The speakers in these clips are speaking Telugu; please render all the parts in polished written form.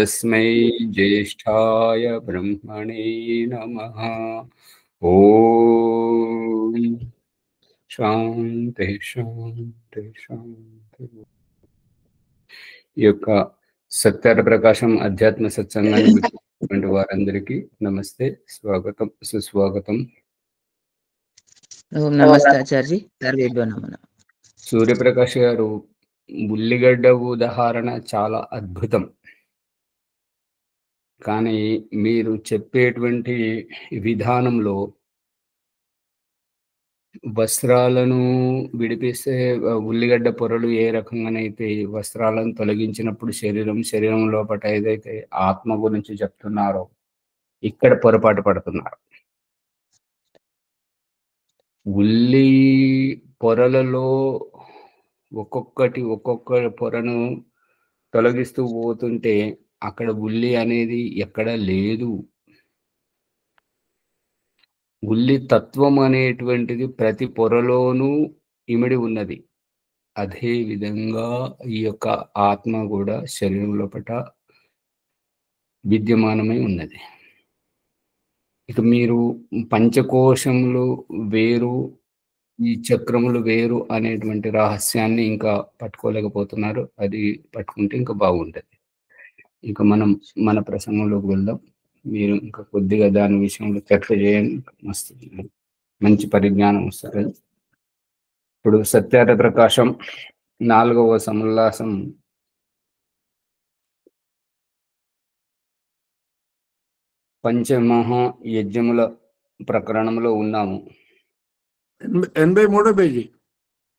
तस्मै ज्येष्ठाय ब्रह्मणे नमः। ఓం శాంతి శాంతి శాంతి. ఈ యొక్క సత్యార ప్రకాశం అధ్యాత్మ సత్సంగానికి వచ్చినటువంటి వారందరికీ నమస్తే, స్వాగతం, సుస్వాగతం. నమస్తే ఆచార్య. సర్వేభ్యో నమః. సూర్యప్రకాష్ గారు, ఉల్లిగడ్డ ఉదాహరణ చాలా అద్భుతం. కానీ మీరు చెప్పేటువంటి విధానంలో వస్త్రాలను విడిపిస్తే ఉల్లిగడ్డ పొరలు ఏ రకంగానైతే వస్త్రాలను తొలగించినప్పుడు శరీరం లోపల ఏదైతే ఆత్మ గురించి చెప్తున్నారో ఇక్కడ పొరపాటు పడుతున్నారు. ఉల్లి పొరలలో ఒక్కొక్క పొరను తొలగిస్తూ పోతుంటే అక్కడ ఉల్లి అనేది ఎక్కడ లేదు. ఉల్లి తత్వం అనేటువంటిది ప్రతి పొరలోనూ ఇమిడి ఉన్నది. అదే విధంగా ఈ యొక్క ఆత్మ కూడా శరీరం లోపల విద్యమానమై ఉన్నది. ఇక మీరు పంచకోశములు వేరు, ఈ చక్రములు వేరు అనేటువంటి రహస్యాన్ని ఇంకా పట్టుకోలేకపోతున్నారు. అది పట్టుకుంటే ఇంకా బాగుంటుంది. ఇక మనం మన ప్రసంగంలోకి వెళ్దాం. మీరు ఇంకా కొద్దిగా దాని విషయంలో చర్చ చేయండి, మస్తు మంచి పరిజ్ఞానం వస్తుంది. ఇప్పుడు సత్యార ప్రకాశం 4వ సముల్లాసం పంచమహా యజ్ఞముల ప్రకరణంలో ఉన్నాము. 83వ పేజీ.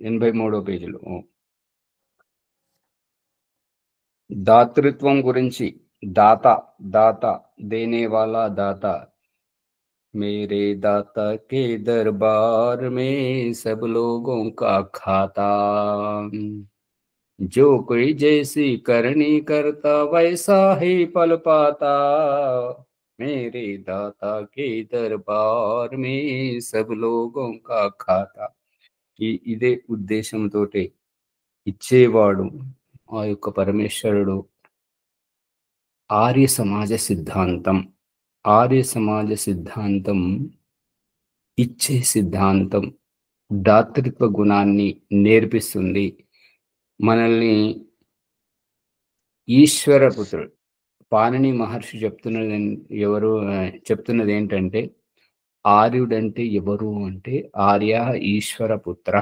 83వ పేజీలో दातृत्వం గురించి दाता देने वाला दाता, मेरे दाता के दरबार में सब लोगों का खाता, जो कोई जैसी करनी करता वैसा ही फल पाता, मेरे दाता के दरबार में सब लोगों का खाता. ఇదే ఉద్దేశంతోటే ఇచ్చేవాడు ఆ యొక్క పరమేశ్వరుడు. ఆర్య సమాజ సిద్ధాంతం ఇచ్చే సిద్ధాంతం దాతృత్వ గుణాన్ని నేర్పిస్తుంది. మనల్ని ఈశ్వర పుత్రుడు పాణిని మహర్షి చెప్తున్నది ఏంటంటే, ఆర్యుడంటే ఎవరు అంటే ఆర్య ఈశ్వర పుత్ర,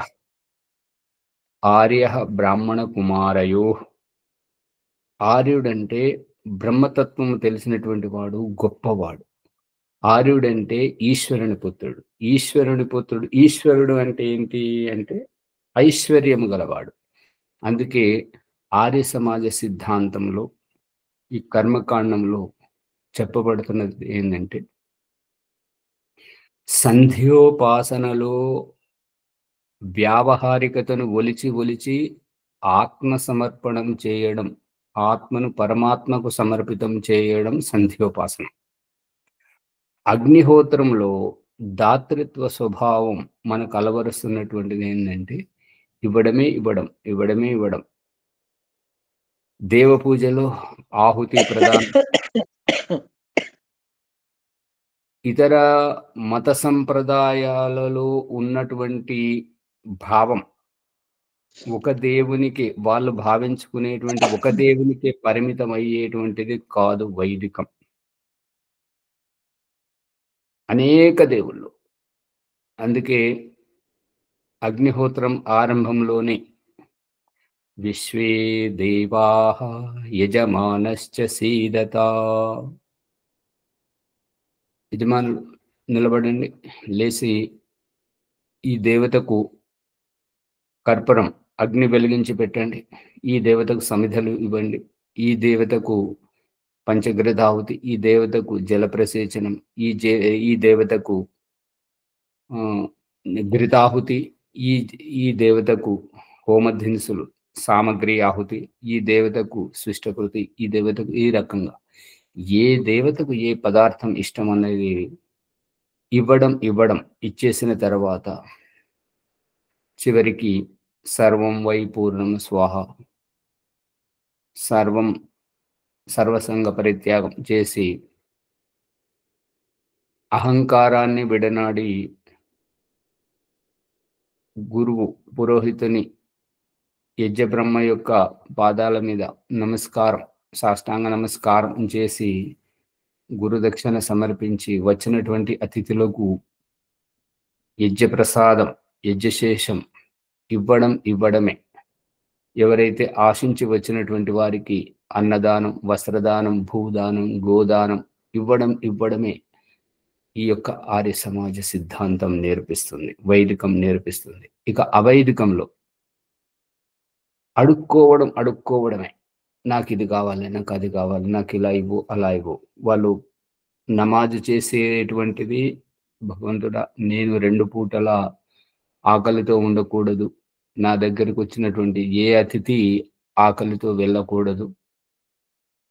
ఆర్య బ్రాహ్మణ కుమారయో. ఆర్యుడంటే బ్రహ్మతత్వము తెలిసినటువంటి వాడు, గొప్పవాడు. ఆర్యుడంటే ఈశ్వరుని పుత్రుడు. ఈశ్వరుడు అంటే ఏంటి అంటే ఐశ్వర్యము గలవాడు. అందుకే ఆర్య సమాజ సిద్ధాంతంలో ఈ కర్మకాండంలో చెప్పబడుతున్నది ఏంటంటే, సంధ్యోపాసనలో వ్యావహారికతను ఒలిచి ఆత్మ సమర్పణం చేయడం, ఆత్మను పరమాత్మకు సమర్పితం చేయడం సంధ్యోపాసన. అగ్నిహోత్రంలో దాతృత్వ స్వభావం మనకు అలవరుస్తున్నటువంటిది ఏంటంటే ఇవ్వడం. దేవ పూజలో ఆహుతి ప్రదానం, ఇతర మత సంప్రదాయాలలో ఉన్నటువంటి భావం ఒక దేవునికి, వాళ్ళు భావించుకునేటువంటి ఒక దేవునికి పరిమితం అయ్యేటువంటిది కాదు వైదికం. అనేక దేవుళ్ళు. అందుకే అగ్నిహోత్రం ఆరంభంలోనే విశ్వే దేవాః యజమానశ్చ సీదత, యజమానులు నిలబడండి, లేచి ఈ దేవతకు కర్పూరం అగ్ని వెలిగించి పెట్టండి, ఈ దేవతకు సమిధలు ఇవ్వండి, ఈ దేవతకు పంచగ్రధావతి, ఈ దేవతకు జలప్రసేచనం, ఈ దేవతకు ఘృతాహుతి, ఈ దేవతకు హోమధిన్సులు సామగ్రి ఆహుతి, ఈ దేవతకు శిష్టకృతి, ఈ దేవతకు ఈ రకంగా ఏ దేవతకు ఏ పదార్థం ఇష్టం అనేది ఇవ్వడం ఇచ్చేసిన తర్వాత చివరికి సర్వం వై పూర్ణం స్వాహ, సర్వం సర్వసంగ పరిత్యాగం చేసి అహంకారాన్ని విడనాడి గురువు పురోహితుని యజ్ఞబ్రహ్మ యొక్క పాదాల మీద నమస్కారం, సాష్టాంగ నమస్కారం చేసి గురుదక్షిణ సమర్పించి వచ్చినటువంటి అతిథులకు యజ్ఞప్రసాదం, యజ్ఞశేషం ఇవ్వడమే. ఎవరైతే ఆశించి వచ్చినటువంటి వారికి అన్నదానం, వస్త్రదానం, భూదానం, గోదానం ఇవ్వడమే ఈ యొక్క ఆర్య సమాజ సిద్ధాంతం నేర్పిస్తుంది, వైదికం నేర్పిస్తుంది. ఇక అవైదికంలో అడుక్కోవడమే. నాకు ఇది కావాలి, నాకు అది కావాలి, నాకు ఇలా ఇవ్వు, అలా ఇవ్వు. వాళ్ళు నమాజు చేసేటువంటిది, భగవంతుడా నేను 2 పూటల ఆకలితో ఉండకూడదు, నా దగ్గరికి వచ్చినటువంటి ఏ అతిథి ఆకలితో వెళ్ళకూడదు,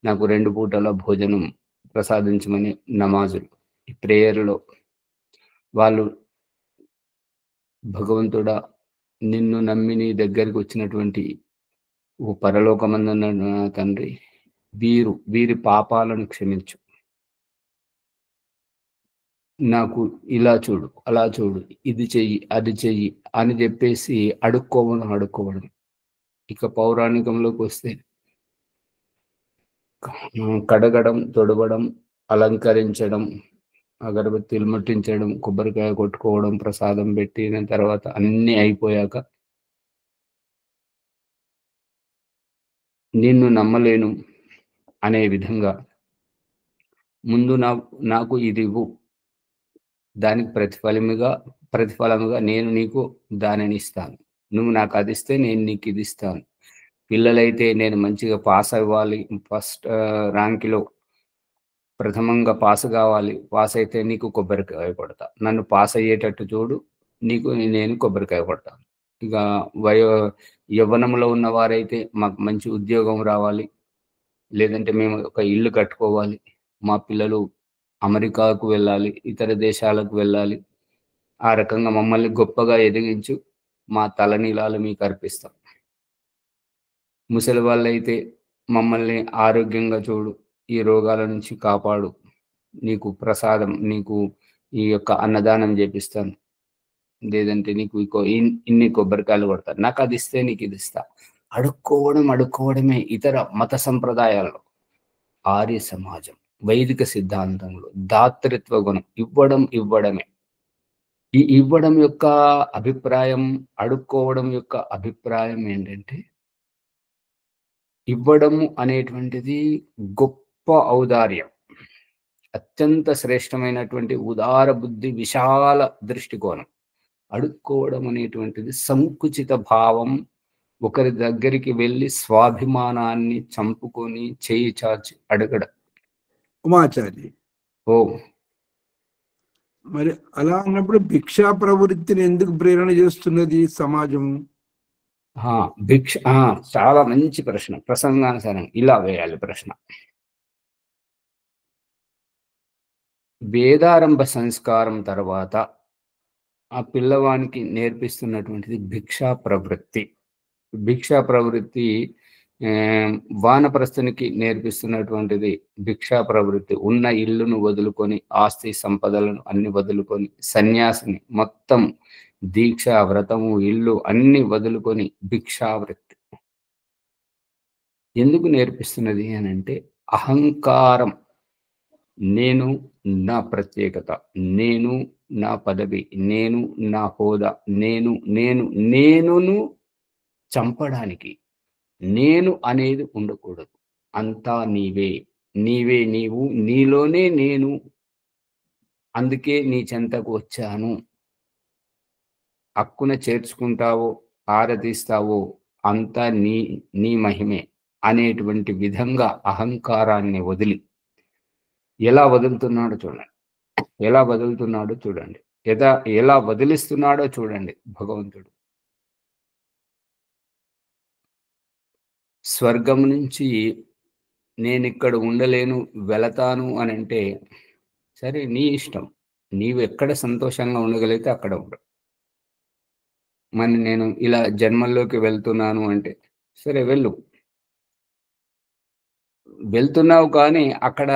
నాకు 2 పూటల భోజనం ప్రసాదించమని నమాజులు, ఈ ప్రేయర్లో వాళ్ళు భగవంతుడా నిన్ను నమ్మి నీ దగ్గరికి వచ్చినటువంటి ఓ పరలోకమందున్న తండ్రి, వీరి పాపాలను క్షమించు, నాకు ఇలా చూడు, అలా చూడు, ఇది చెయ్యి, అది చెయ్యి అని చెప్పేసి అడుక్కోవడం. ఇక పౌరాణికంలోకి వస్తే కడగడం, తొడవడం, అలంకరించడం, అగరబత్తీలు ముట్టించడం, కొబ్బరికాయ కొట్టుకోవడం, ప్రసాదం పెట్టిన తర్వాత అన్నీ అయిపోయాక నిన్ను నమ్మలేను అనే విధంగా ముందు నాకు ఇది ఇవ్వు, దానికి ప్రతిఫలముగా నేను నీకు దానిని ఇస్తాను, నువ్వు నాకు అది ఇస్తే నేను నీకు ఇది ఇస్తాను. పిల్లలైతే నేను మంచిగా పాస్ అవ్వాలి, ఫస్ట్ ర్యాంకులో ప్రథమంగా పాస్ కావాలి, పాస్ అయితే నీకు కొబ్బరికాయ కొడతా, నన్ను పాస్ అయ్యేటట్టు చూడు, నీకు నేను కొబ్బరికాయ కొడతాను. ఇక యవ్వనంలో ఉన్న వారైతే మాకు మంచి ఉద్యోగం రావాలి, లేదంటే మేము ఒక ఇల్లు కట్టుకోవాలి, మా పిల్లలు అమెరికాకు వెళ్ళాలి, ఇతర దేశాలకు వెళ్ళాలి, ఆ రకంగా మమ్మల్ని గొప్పగా ఎదిగించు, మా తలనీలాలు మీకు అర్పిస్తాం. ముసలి వాళ్ళైతే మమ్మల్ని ఆరోగ్యంగా చూడు, ఈ రోగాల నుంచి కాపాడు, నీకు ప్రసాదం, నీకు ఈ యొక్క అన్నదానం చేపిస్తాను, లేదంటే నీకు ఇన్ని కొబ్బరికాయలు కొడతాను, నాకు అది ఇస్తే నీకు ఇది ఇస్తా. అడుక్కోవడమే. ఇతర మత సంప్రదాయాల్లో ఆర్య సమాజం వైదిక సిద్ధాంతంలో దాతృత్వ గుణం ఇవ్వడమే. ఈ ఇవ్వడం యొక్క అభిప్రాయం, అడుక్కోవడం యొక్క అభిప్రాయం ఏంటంటే, ఇవ్వడము అనేటువంటిది గొప్ప ఔదార్యం, అత్యంత శ్రేష్టమైనటువంటి ఉదార బుద్ధి, విశాల దృష్టికోణం. అడుక్కోవడం అనేటువంటిది సంకుచిత భావం, ఒకరి దగ్గరికి వెళ్ళి స్వాభిమానాన్ని చంపుకొని చేయి చాచి అడగడం. ఉమాచారి, ఓ మరి అలా అన్నప్పుడు భిక్షా ప్రవృత్తిని ఎందుకు ప్రేరణ చేస్తున్నది సమాజం? చాలా మంచి ప్రశ్న. ప్రసంగానుసారం ఇలా వేయాలి ప్రశ్న. వేదారంభ సంస్కారం తర్వాత ఆ పిల్లవానికి నేర్పిస్తున్నటువంటిది భిక్షా ప్రవృత్తి. వానప్రస్థునికి నేర్పిస్తున్నటువంటిది భిక్షా ప్రవృత్తి. ఉన్న ఇల్లును వదులుకొని, ఆస్తి సంపదలను అన్ని వదులుకొని, సన్యాసిని మొత్తం దీక్ష, వ్రతము, ఇల్లు అన్ని వదులుకొని భిక్షావృత్తి. ఎందుకు నేర్పిస్తున్నది అని అంటే, అహంకారం, నేను నా ప్రత్యేకత, నేను నా పదవి, నేను నా హోదా, నేనును చంపడానికి నేను అనేది ఉండకూడదు. అంతా నీవే, నీవు, నీలోనే నేను, అందుకే నీ చెంతకు వచ్చాను, హక్కున చేర్చుకుంటావో, ఆరాధిస్తావో అంతా నీ మహిమే అనేటువంటి విధంగా అహంకారాన్ని వదిలి ఎలా వదులుతున్నాడో చూడండి, ఎలా వదిలిస్తున్నాడో చూడండి భగవంతుడు. స్వర్గం నుంచి నేను ఇక్కడ ఉండలేను, వెళతాను అని అంటే, సరే నీ ఇష్టం, నీవు ఎక్కడ సంతోషంగా ఉండగలిగితే అక్కడ ఉండు. మరి నేను ఇలా జన్మల్లోకి వెళ్తున్నాను అంటే, సరే వెళ్ళు, వెళ్తున్నావు కానీ అక్కడ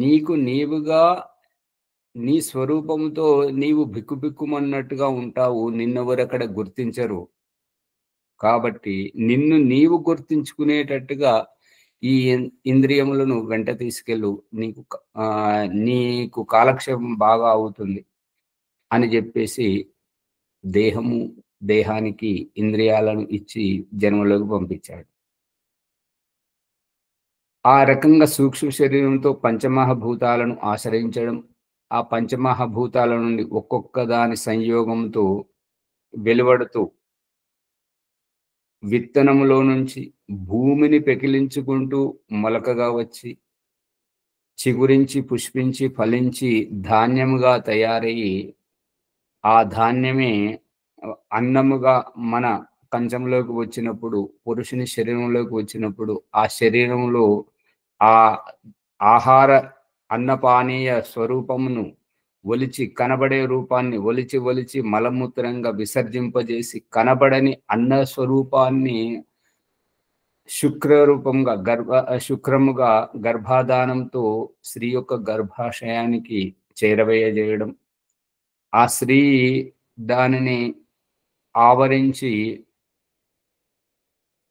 నీకు నీవుగా నీ స్వరూపంతో నీవు బిక్కుబిక్కుమన్నట్టుగా ఉంటావు. నిన్నెవరక్కడ గుర్తించరు. కాబట్టి నిన్ను నీవు గుర్తించుకునేటట్టుగా ఈ ఇంద్రియములను వెంట తీసుకెళ్ళు. నీకు కాలక్షేపం బాగా అవుతుంది అని చెప్పేసి దేహానికి ఇంద్రియాలను ఇచ్చి జన్మలోకి పంపించాడు. ఆ రకంగా సూక్ష్మ శరీరంతో పంచమహాభూతాలను ఆశ్రయించడం, ఆ పంచమహాభూతాల నుండి ఒక్కొక్క దాని సంయోగంతో వెలువడుతూ విత్తనములో నుంచి భూమిని పెకిలించుకుంటూ మొలకగా వచ్చి చిగురించి పుష్పించి ఫలించి ధాన్యముగా తయారయ్యి ఆ ధాన్యమే అన్నముగా మన కంచంలోకి వచ్చినప్పుడు, పురుషుని శరీరంలోకి వచ్చినప్పుడు ఆ శరీరంలో ఆ ఆహార అన్నపానీయ స్వరూపమును ఒలిచి కనబడే రూపాన్ని ఒలిచి మలమూత్రంగా విసర్జింపజేసి కనబడని అన్న స్వరూపాన్ని శుక్రముగా గర్భాధానంతో స్త్రీ యొక్క గర్భాశయానికి చేరవేయజేయడం, ఆ స్త్రీ దానిని ఆవరించి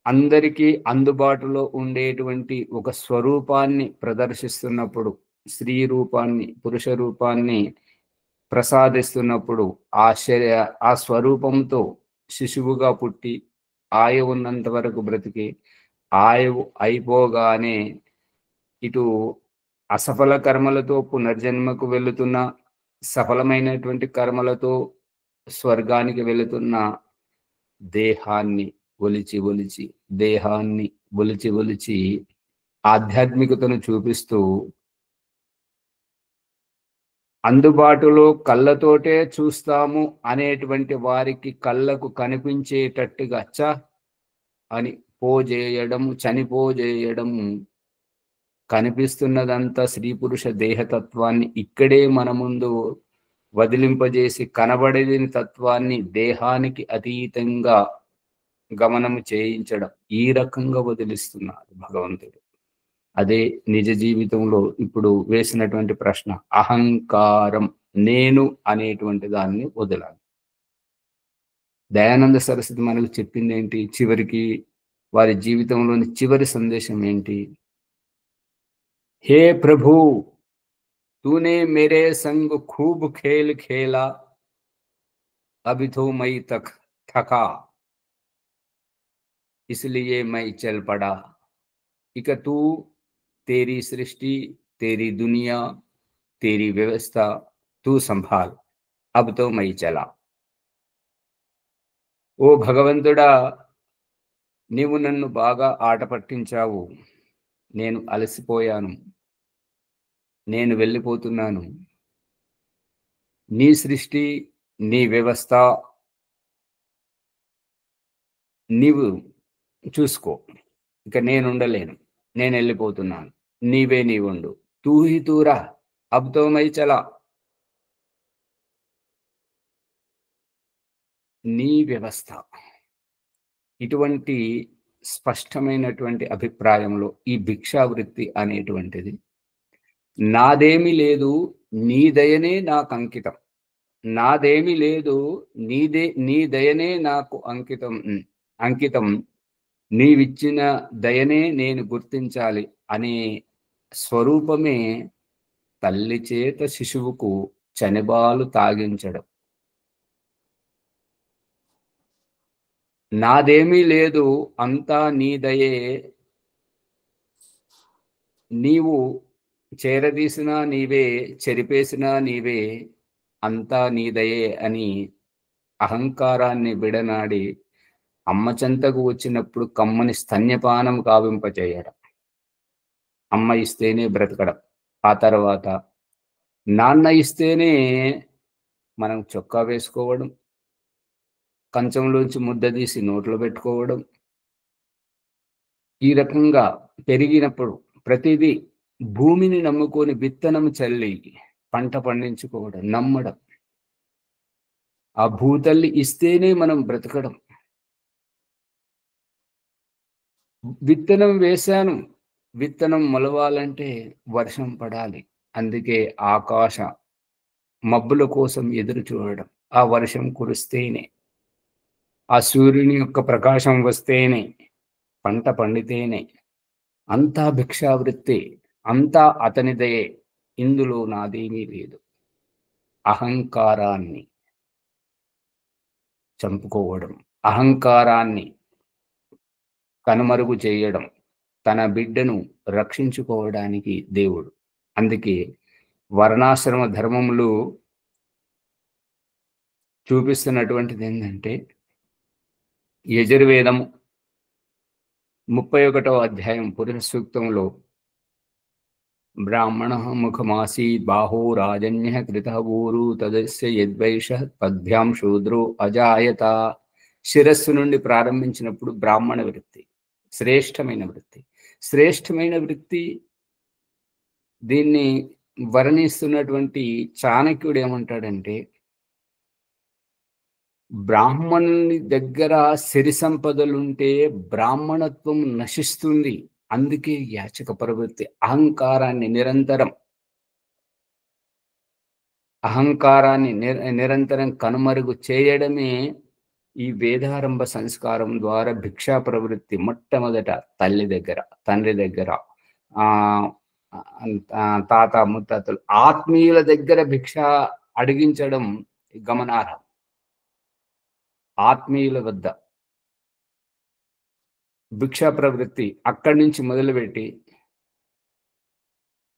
అందరికీ అందుబాటులో ఉండేటువంటి ఒక స్వరూపాన్ని ప్రదర్శిస్తున్నప్పుడు, స్త్రీ రూపాన్ని పురుష రూపాన్ని ప్రసాదిస్తున్నప్పుడు ఆ స్వరూపంతో శిశువుగా పుట్టి ఆయువు ఉన్నంత వరకు బ్రతికి ఆయువు అయిపోగానే ఇటు అసఫల కర్మలతో పునర్జన్మకు వెళుతున్న, సఫలమైనటువంటి కర్మలతో స్వర్గానికి వెళుతున్న దేహాన్ని ఒలిచి ఆధ్యాత్మికతను చూపిస్తూ అందుబాటులో కళ్ళతోటే చూస్తాము అనేటువంటి వారికి కళ్ళకు కనిపించేటట్టుగా అని చనిపోజేయడము కనిపిస్తున్నదంతా స్త్రీ పురుష దేహతత్వాన్ని ఇక్కడే మన ముందు వదిలింపజేసి కనబడేది తత్వాన్ని దేహానికి అతీతంగా గమనము చేయించడం, ఈ రకంగా వదిలిస్తున్నారు భగవంతుడు. అదే నిజ జీవితంలో ఇప్పుడు వేసినటువంటి ప్రశ్న, అహంకారం, నేను అనేటువంటి దాన్ని వదలాలి. దయానంద సరస్వతి మనకు చెప్పింది ఏంటి? చివరికి వారి జీవితంలోని చివరి సందేశం ఏంటి? హే ప్రభు, तूने मेरे संग खूब खेल खेला, अभी तो मैं थका, इसलिए मैं चल पड़ा. इक तू, तेरी सृष्टि, तेरी दुनिया, तेरी व्यवस्था तू संभाल, अब तो मैं चला. ఓ భగవంతుడా, నీవు నన్ను బాగా ఆట పట్టించావు. నేను అలసిపోయాను, నేను వెళ్ళిపోతున్నాను. నీ సృష్టి, నీ వ్యవస్థ నీవు చూసుకో. ఇక నేను ఉండలేను, నేను వెళ్ళిపోతున్నాను. నీవే నీవుండు. తూ హీ తూరా, అబ్ తో మై చలా. నీ వ్యవస్థ. ఇటువంటి స్పష్టమైనటువంటి అభిప్రాయంలో ఈ భిక్షావృత్తి అనేటువంటిది నాదేమి లేదు, నీ దయనే నాకు అంకితం. నాదేమి లేదు, నీ దయనే నాకు అంకితం. నీవిచ్చిన దయనే నేను గుర్తించాలి అనే స్వరూపమే తల్లి చేత శిశువుకు చనిబాలు తాగించడం. నాదేమీ లేదు, అంతా నీ దయే, నీవు చేరదీసినా నీవే, చెరిపేసినా నీవే, అంతా నీ దయే అని అహంకారాన్ని విడనాడి అమ్మ చెంతకు వచ్చినప్పుడు కమ్మని స్తన్యపానం కావింపచేయడం. అమ్మ ఇస్తేనే బ్రతకడం. ఆ తర్వాత నాన్న ఇస్తేనే మనం చొక్కా వేసుకోవడం, కంచంలోంచి ముద్ద తీసి నోట్లో పెట్టుకోవడం. ఈ రకంగా పెరిగినప్పుడు ప్రతిదీ భూమిని నమ్ముకొని విత్తనం చల్లి పంట పండించుకోవడం, నమ్మడం. ఆ భూతల్లి ఇస్తేనే మనం బ్రతకడం. విత్తనం వేశాను, విత్తనం మొలవాలంటే వర్షం పడాలి. అందుకే ఆకాశ మబ్బుల కోసం ఎదురు చూడడం. ఆ వర్షం కురిస్తేనే, ఆ సూర్యుని యొక్క ప్రకాశం వస్తేనే, పంట పండితేనే, అంతా భిక్షావృత్తి, అంతా అతనిదయే. ఇందులో నాదేమీ లేదు. అహంకారాన్ని చంపుకోవడం, అహంకారాన్ని కనుమరుగు చేయడం, తన బిడ్డను రక్షించుకోవడానికి దేవుడు. అందుకే వర్ణాశ్రమ ధర్మములు చూపిస్తున్నటువంటిది ఏంటంటే, యజుర్వేదము 31వ అధ్యాయం పురుష సూక్తంలో బ్రాహ్మణ ముఖమాసీ బాహో రాజన్య కృత ఊరు తదస్య యద్వైష పద్భ్యాం శూద్రో అజాయత. శిరస్సు నుండి ప్రారంభించినప్పుడు బ్రాహ్మణ వృత్తి శ్రేష్టమైన వృత్తి. శ్రేష్టమైన వృత్తి దీన్ని వర్ణిస్తున్నటువంటి చాణక్యుడు ఏమంటాడంటే, బ్రాహ్మణుని దగ్గర సిరి సంపదలుంటే బ్రాహ్మణత్వం నశిస్తుంది. అందుకే యాచక ప్రవృత్తి. అహంకారాన్ని నిరంతరం కనుమరుగు చేయడమే ఈ వేదారంభ సంస్కారం ద్వారా భిక్షా ప్రవృత్తి. మొట్టమొదట తల్లి దగ్గర, తండ్రి దగ్గర, తాత ముత్తాతలు, ఆత్మీయుల దగ్గర భిక్ష అడిగించడం గమనార్హం. ఆత్మీయుల వద్ద భిక్షా ప్రవృత్తి అక్కడి నుంచి మొదలుపెట్టి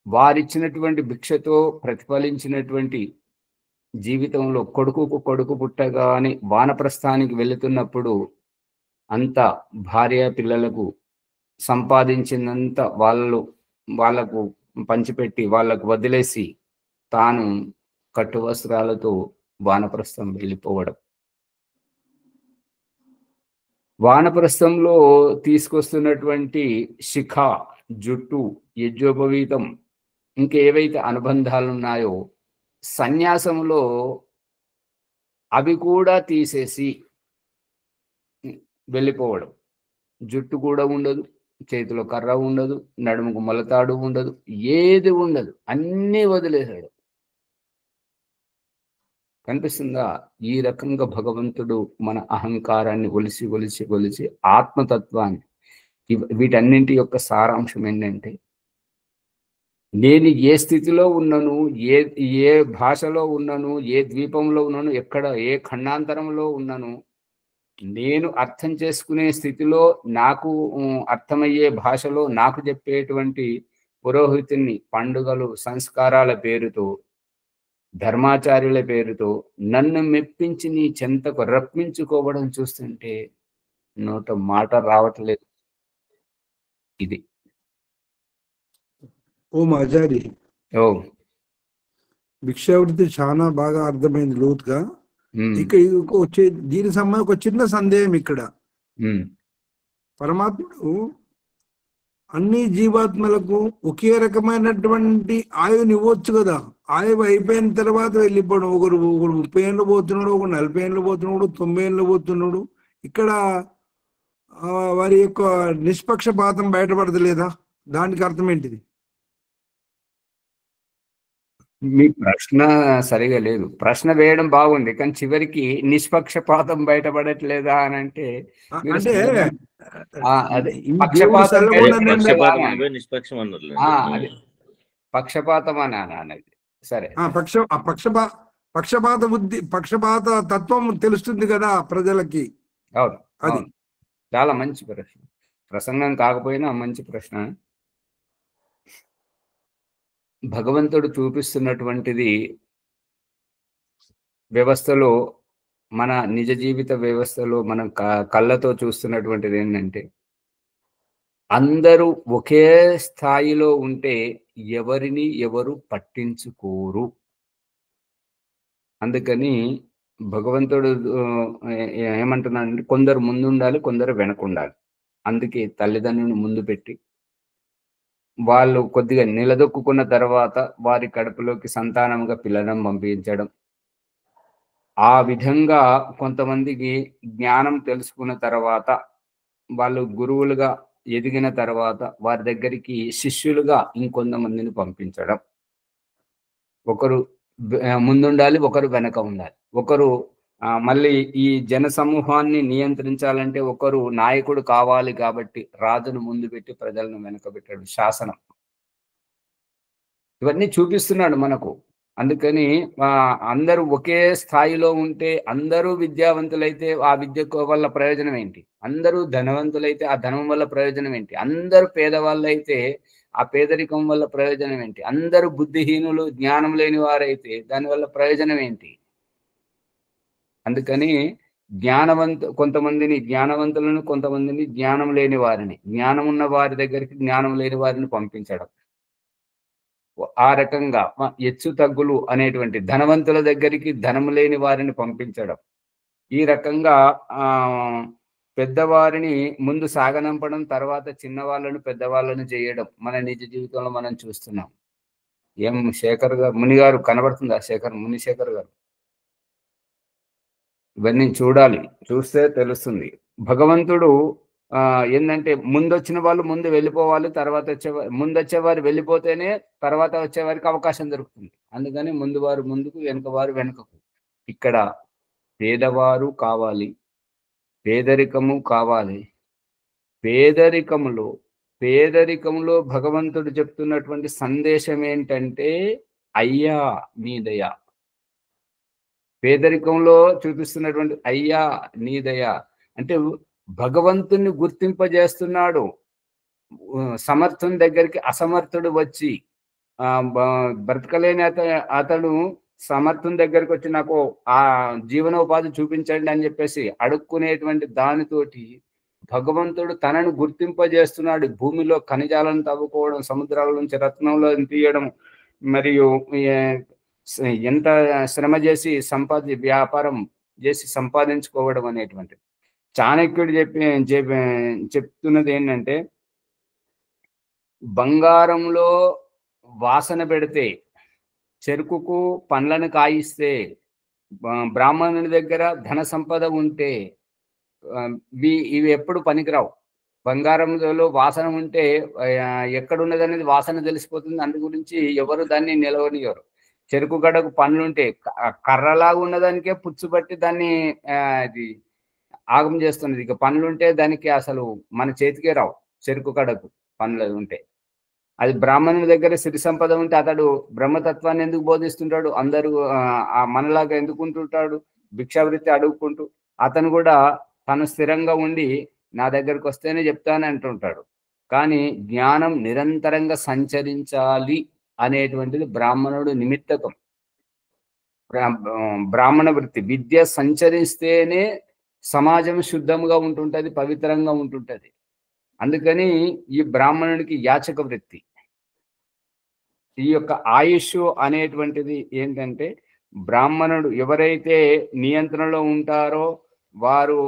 వారిచ్చినటువంటి భిక్షతో ప్రతిఫలించినటువంటి జీవితంలో కొడుకు పుట్టగానే వానప్రస్థానికి వెళుతున్నప్పుడు అంత భార్య పిల్లలకు సంపాదించినంత వాళ్ళకు పంచిపెట్టి వాళ్ళకు వదిలేసి తాను కట్టు వస్త్రాలతో వానప్రస్థం వెళ్ళిపోవడం. వానప్రస్థంలో తీసుకొస్తున్నటువంటి శిఖ, జుట్టు, యజ్ఞోపవీతం, ఇంకేవైతే అనుబంధాలు ఉన్నాయో సన్యాసంలో అవి కూడా తీసేసి వెళ్ళిపోవడం. జుట్టు కూడా ఉండదు, చేతిలో కర్ర ఉండదు, నడుముకు మొలతాడు ఉండదు, ఏది ఉండదు, అన్నీ వదిలేశాడు. కనిపిస్తుందా? ఈ రకంగా భగవంతుడు మన అహంకారాన్ని ఒలిసి ఆత్మతత్వాన్ని, వీటన్నింటి యొక్క సారాంశం ఏంటంటే, నేను ఏ స్థితిలో ఉన్నాను, ఏ భాషలో ఉన్నాను, ఏ ద్వీపంలో ఉన్నాను, ఎక్కడ ఏ ఖండాంతరంలో ఉన్నాను, నేను అర్థం చేసుకునే స్థితిలో, నాకు అర్థమయ్యే భాషలో నాకు చెప్పేటువంటి పురోహితుని పండుగలు, సంస్కారాల పేరుతో, ధర్మాచార్యుల పేరుతో నన్ను మెప్పించి నీ చెంతకు రప్పించుకోవడం చూస్తుంటే నోట మాట రావట్లేదు. ఇది ఓ ఆచారి, భిక్షావృత్తి చాలా బాగా అర్థమైంది లోతుగా. ఇక్కడ వచ్చే దీని సంబంధం ఒక చిన్న సందేహం. ఇక్కడ పరమాత్ముడు అన్ని జీవాత్మలకు ఒకే రకమైనటువంటి ఆయువుని ఇవ్వచ్చు కదా. ఆయువు అయిపోయిన తర్వాత వెళ్ళిపోవడం. ఒకరు 30 ఏళ్ళు పోతున్నాడు, ఒకరు 40 ఏళ్ళు పోతున్నాడు, 90 ఏళ్ళు పోతున్నాడు. ఇక్కడ వారి యొక్క నిష్పక్షపాతం బయటపడతలేదా? దానికి అర్థం ఏంటిది? మీ ప్రశ్న సరిగా లేదు. ప్రశ్న వేయడం బాగుంది, కానీ చివరికి నిష్పక్షపాతం బయటపడట్లేదా అని అంటే పక్షపాతం అని అనేది. సరే, పక్షపాత బుద్ధి, పక్షపాత తత్వం తెలుస్తుంది కదా ప్రజలకి. అవును, అది చాలా మంచి ప్రశ్న. ప్రసంగం కాకపోయినా మంచి ప్రశ్న. భగవంతుడు చూపిస్తున్నటువంటిది వ్యవస్థలో, మన నిజ జీవిత వ్యవస్థలో మనం కళ్ళతో చూస్తున్నటువంటిది ఏంటంటే, అందరూ ఒకే స్థాయిలో ఉంటే ఎవరిని ఎవరు పట్టించుకోరు. అందుకని భగవంతుడు ఏమంటున్నాడంటే, కొందరు ముందుండాలి, కొందరు వెనకుండాలి. అందుకే తల్లిదండ్రులను ముందు పెట్టి వాళ్ళు కొద్దిగా నిలదొక్కున్న తర్వాత వారి కడుపులోకి సంతానంగా పిల్లలను పంపించడం. ఆ విధంగా కొంతమందికి జ్ఞానం తెలుసుకున్న తర్వాత వాళ్ళు గురువులుగా ఎదిగిన తర్వాత వారి దగ్గరికి శిష్యులుగా ఇంకొంతమందిని పంపించడం. ఒకరు ముందుండాలి, ఒకరు వెనక ఉండాలి. ఒకరు మళ్ళీ ఈ జన సమూహాన్ని నియంత్రించాలంటే ఒకరు నాయకుడు కావాలి కాబట్టి రాజును ముందు పెట్టి ప్రజలను వెనక పెట్టాడు. శాసనం ఇవన్నీ చూపిస్తున్నాడు మనకు. అందుకని అందరూ ఒకే స్థాయిలో ఉంటే, అందరూ విద్యావంతులైతే ఆ విద్య వల్ల ప్రయోజనం ఏంటి? అందరూ ధనవంతులైతే ఆ ధనం వల్ల ప్రయోజనం ఏంటి? అందరూ పేదవాళ్ళైతే ఆ పేదరికం వల్ల ప్రయోజనం ఏంటి? అందరూ బుద్ధిహీనులు, జ్ఞానం లేని వారైతే దానివల్ల ప్రయోజనం ఏంటి? అందుకని కొంతమందిని జ్ఞానవంతులను, కొంతమందిని జ్ఞానం లేని వారిని, జ్ఞానం ఉన్న వారి దగ్గరికి జ్ఞానం లేని వారిని పంపించడం. ఆ రకంగా హెచ్చు తగ్గులు అనేటువంటి ధనవంతుల దగ్గరికి ధనం లేని వారిని పంపించడం. ఈ రకంగా పెద్దవారిని ముందు సాగనంపడం, తర్వాత చిన్నవాళ్ళను పెద్దవాళ్ళను చేయడం మన నిజ జీవితంలో మనం చూస్తున్నాం. ఏం శేఖర్ గారు, ముని గారు కనబడుతుందా? ముని శేఖర్ గారు, ఇవన్నీ చూడాలి, చూస్తే తెలుస్తుంది. భగవంతుడు ఏంటంటే ముందొచ్చిన వాళ్ళు ముందు వెళ్ళిపోవాలి, తర్వాత ముందొచ్చేవారు వెళ్ళిపోతేనే తర్వాత వచ్చేవారికి అవకాశం దొరుకుతుంది. అందుకని ముందు వారు ముందుకు, వెనుక వారు వెనుకకు. ఇక్కడ పేదవారు కావాలి, పేదరికము కావాలి. పేదరికములో భగవంతుడు చెప్తున్నటువంటి సందేశం ఏంటంటే అయ్యా నీ దయ. పేదరికంలో చూపిస్తున్నటువంటి అయ్యా నీ దయ అంటే భగవంతుని గుర్తింపజేస్తున్నాడు. సమర్థుని దగ్గరికి అసమర్థుడు వచ్చి బ్రతకలేని అతడు సమర్థుని దగ్గరికి వచ్చి నాకు ఆ జీవనోపాధి చూపించండి అని చెప్పేసి అడుక్కునేటువంటి దానితోటి భగవంతుడు తనను గుర్తింపజేస్తున్నాడు. భూమిలో ఖనిజాలను తవ్వుకోవడం, సముద్రాల నుంచి రత్నంలను తీయడం, మరియు ఎంత శ్రమ చేసి వ్యాపారం చేసి సంపాదించుకోవడం అనేటువంటిది. చాణక్యుడు చెప్తున్నది ఏంటంటే బంగారంలో వాసన పెడితే, చెరుకుకు పండ్లను కాయిస్తే, బ్రాహ్మణుని దగ్గర ధన సంపద ఉంటే ఇవి ఎప్పుడు పనికిరావు. బంగారంలో వాసన ఉంటే ఎక్కడున్నది అనేది వాసన తెలిసిపోతుంది. అందు గురించి ఎవరు దాన్ని నిలవనియరు. చెరుకు గడకు పండ్లుంటే కర్రలాగా ఉన్నదానికే పుచ్చుబట్టి దాన్ని అది ఆగం చేస్తున్నది. ఇక పండ్లుంటే దానికి అసలు మన చేతికే రావు. చెరుకు గడకు పండ్లు ఉంటే అది బ్రాహ్మణుని దగ్గర సిరి సంపద ఉంటే అతడు బ్రహ్మతత్వాన్ని ఎందుకు బోధిస్తుంటాడు? అందరూ మనలాగా ఎందుకు ఉంటుంటాడు? భిక్షావృత్తి అడుగుకుంటూ అతను కూడా తను స్థిరంగా ఉండి నా దగ్గరకు వస్తేనే చెప్తానని అంటుంటాడు. కానీ జ్ఞానం నిరంతరంగా సంచరించాలి అనేటువంటిది బ్రాహ్మణుడు నిమిత్తకం. బ్రాహ్మణ వృత్తి విద్య సంచరిస్తేనే సమాజం శుద్ధంగా ఉంటుంటది, పవిత్రంగా ఉంటుంటది. అందుకని ఈ బ్రాహ్మణుడికి యాచక వృత్తి. ఈ యొక్క ఆయుష్ అనేటువంటిది ఏంటంటే బ్రాహ్మణుడు ఎవరైతే నియంత్రణలో ఉంటారో, వారు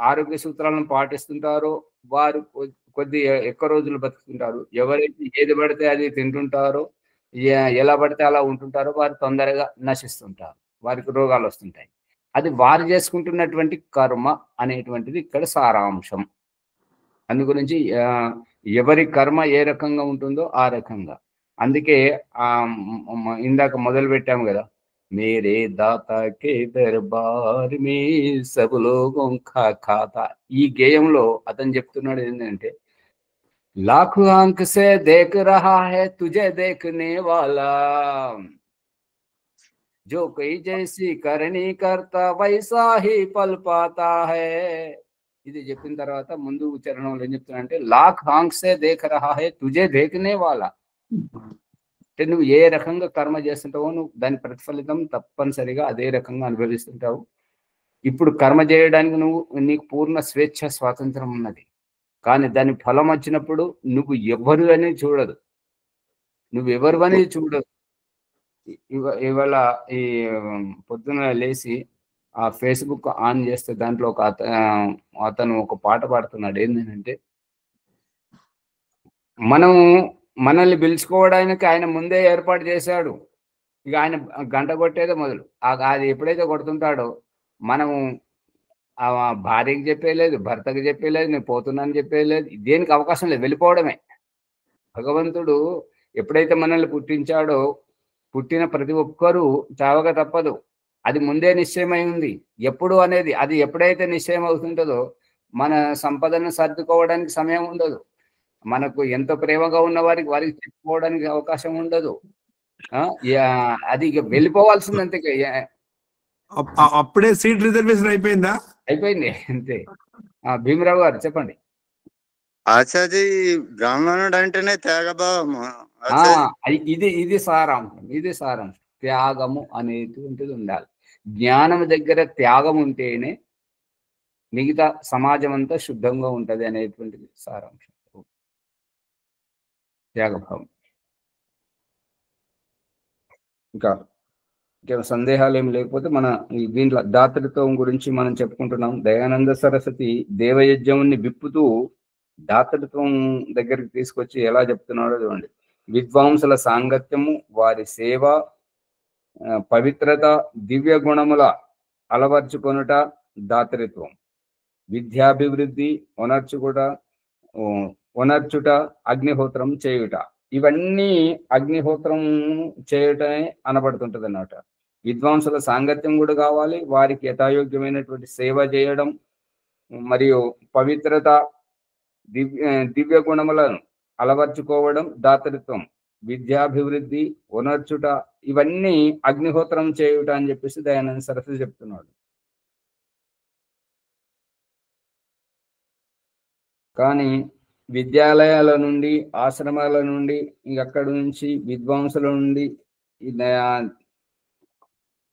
ఆరోగ్య సూత్రాలను పాటిస్తుంటారో వారు కొద్ది ఎక్కువ రోజులు బతుకుతుంటారు. ఎవరైతే ఏది పడితే అది తింటుంటారో, ఎలా పడితే అలా ఉంటుంటారో వారు తొందరగా నశిస్తుంటారు, వారికి రోగాలు వస్తుంటాయి. అది వారు చేసుకుంటున్నటువంటి కర్మ అనేటువంటిది ఇక్కడ సారాంశం. అందు గురించి ఎవరి కర్మ ఏ రకంగా ఉంటుందో ఆ రకంగా. అందుకే ఇందాక మొదలు పెట్టాము కదా, మేరే దాతాకే దర్బార్ మే సబ్ లోగోం కా ఖాతా. ఈ గేయంలో అతను చెప్తున్నాడు ఏంటంటే लाखों आंख से देख रहा है तुझे देखने वाला, जो कोई जैसी करनी करता वैसा ही फल पाता है. ఇది చెప్పిన తర్వాత ముందు ఉచ్చారణలో ఏం చెప్తున్నా, లాఖ్ ఆంఖ్ సే దేఖ్ రహా హై తుజే దేఖనే వాలా. అంటే నువ్వు ఏ రకంగా కర్మ చేస్తుంటావో నువ్వు దాని ప్రతిఫలితం తప్పనిసరిగా అదే రకంగా అనుభవిస్తుంటావు. ఇప్పుడు కర్మ చేయడానికి నీకు పూర్ణ స్వేచ్ఛ, స్వాతంత్రం ఉన్నది. కానీ దాని ఫలం వచ్చినప్పుడు నువ్వు ఎవరు అనేది చూడదు, ఇవాళ ఈ పొద్దున లేచి ఆ ఫేస్బుక్ ఆన్ చేస్తే దాంట్లో అతను ఒక పాట పాడుతున్నాడు. ఏంటంటే మనల్ని పిలుచుకోవడానికి ఆయన ముందే ఏర్పాటు చేశాడు. ఇక ఆయన గంట కొట్టేదే మొదలు. అది ఎప్పుడైతే కొడుతుంటాడో మనము ఆ భార్యకి చెప్పేయలేదు, భర్తకి చెప్పేయలేదు, నేను పోతున్నాను చెప్పేయలేదు, దేనికి అవకాశం లేదు, వెళ్ళిపోవడమే. భగవంతుడు ఎప్పుడైతే మనల్ని పుట్టించాడో పుట్టిన ప్రతి ఒక్కరూ చావక తప్పదు. అది ముందే నిశ్చయమై ఉంది. ఎప్పుడు అనేది అది ఎప్పుడైతే నిశ్చయం అవుతుంటుందో మన సంపదను సర్దుకోవడానికి సమయం ఉండదు. మనకు ఎంతో ప్రేమగా ఉన్న వారికి చెప్పుకోవడానికి అవకాశం ఉండదు. అది ఇక వెళ్ళిపోవాల్సింది అంతే. అప్పుడే సీట్ రిజర్వేషన్ అయిపోయిందా? అయిపోయింది అంతే. భీమరావు గారు చెప్పండి. ఆచార్య బ్రాహ్మణుడు అంటేనే త్యాగభావం. ఇది సారాంశం. ఇది సారాంశం. త్యాగము అనేటువంటిది ఉండాలి. జ్ఞానం దగ్గర త్యాగం ఉంటేనే మిగతా సమాజం అంతా శుద్ధంగా ఉంటది అనేటువంటిది సారాంశం. త్యాగభావం. ఇంకా సందేహాలు ఏమి లేకపోతే మన దీంట్లో దాతృత్వం గురించి మనం చెప్పుకుంటున్నాం. దయానంద సరస్వతి దేవయజ్ఞముని విప్పుతూ దాతృత్వం దగ్గరికి తీసుకొచ్చి ఎలా చెప్తున్నాడో చూడండి. విద్వాంసుల సాంగత్యము, వారి సేవ, పవిత్రత, దివ్య గుణముల అలవర్చుకొనుట దాతృత్వం. విద్యాభివృద్ధి, ఒనర్చుట, అగ్నిహోత్రం చేయుట, ఇవన్నీ అగ్నిహోత్రం చేయటమే అనబడుతుంటది అన్నమాట. విద్వాంసుల సాంగత్యం కూడా కావాలి, వారికి యథాయోగ్యమైనటువంటి సేవ చేయడం, మరియు పవిత్రత, దివ్య గుణములను అలవర్చుకోవడం దాతృత్వం. విద్యాభివృద్ధి, ఒనర్చుట, ఇవన్నీ అగ్నిహోత్రం చేయుట అని చెప్పేసి దయానంద సరస్వతి చెప్తున్నాడు. కానీ విద్యాలయాల నుండి, ఆశ్రమాల నుండి, అక్కడి నుంచి విద్వాంసుల నుండి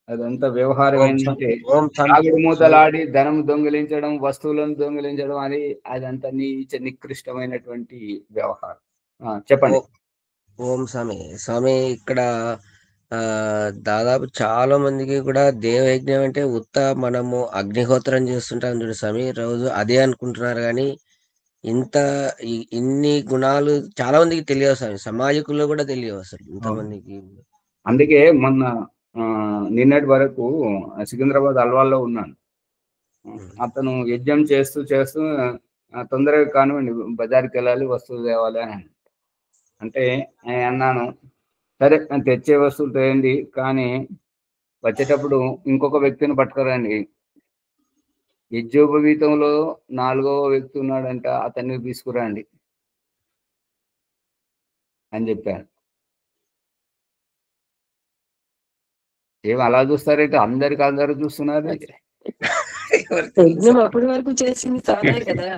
అదంతా వ్యవహారం ఏంటంటే తాగుడు మూతలాడి ధనం దొంగిలించడం, వస్తువులను దొంగిలించడం, అదంతా నికృష్టమైనటువంటి వ్యవహారం. చెప్పండి. ఓం స్వామి ఇక్కడ దాదాపు చాలా మందికి కూడా దేవయజ్ఞం అంటే మనము అగ్నిహోత్రం చేస్తుంటాం చూడు స్వామి, రోజు అదే అనుకుంటున్నారు. కానీ ఇన్ని గుణాలు చాలా మందికి తెలియవు స్వామి, సమాజకుల్లో కూడా తెలియవు అసలు ఇంతమందికి. అందుకే మొన్న నిన్నటి వరకు సికింద్రాబాద్ అల్వాల్లో ఉన్నాను. అతను యజ్ఞం చేస్తూ తొందరగా కానివ్వండి, బజార్కి వెళ్ళాలి, వస్తువులు తేవాలి అని అంటే అన్నాను, సరే తెచ్చే వస్తువులు తేయండి, కానీ వచ్చేటప్పుడు ఇంకొక వ్యక్తిని పట్టుకురండి. యజ్ఞోపవీతంలో 4వ వ్యక్తి ఉన్నాడంట, అతన్ని తీసుకురండి అని చెప్పాను. ఏం అలా చూస్తారైతే? అందరు చూస్తున్నారు. అప్పటి వరకు చేసింది కదా.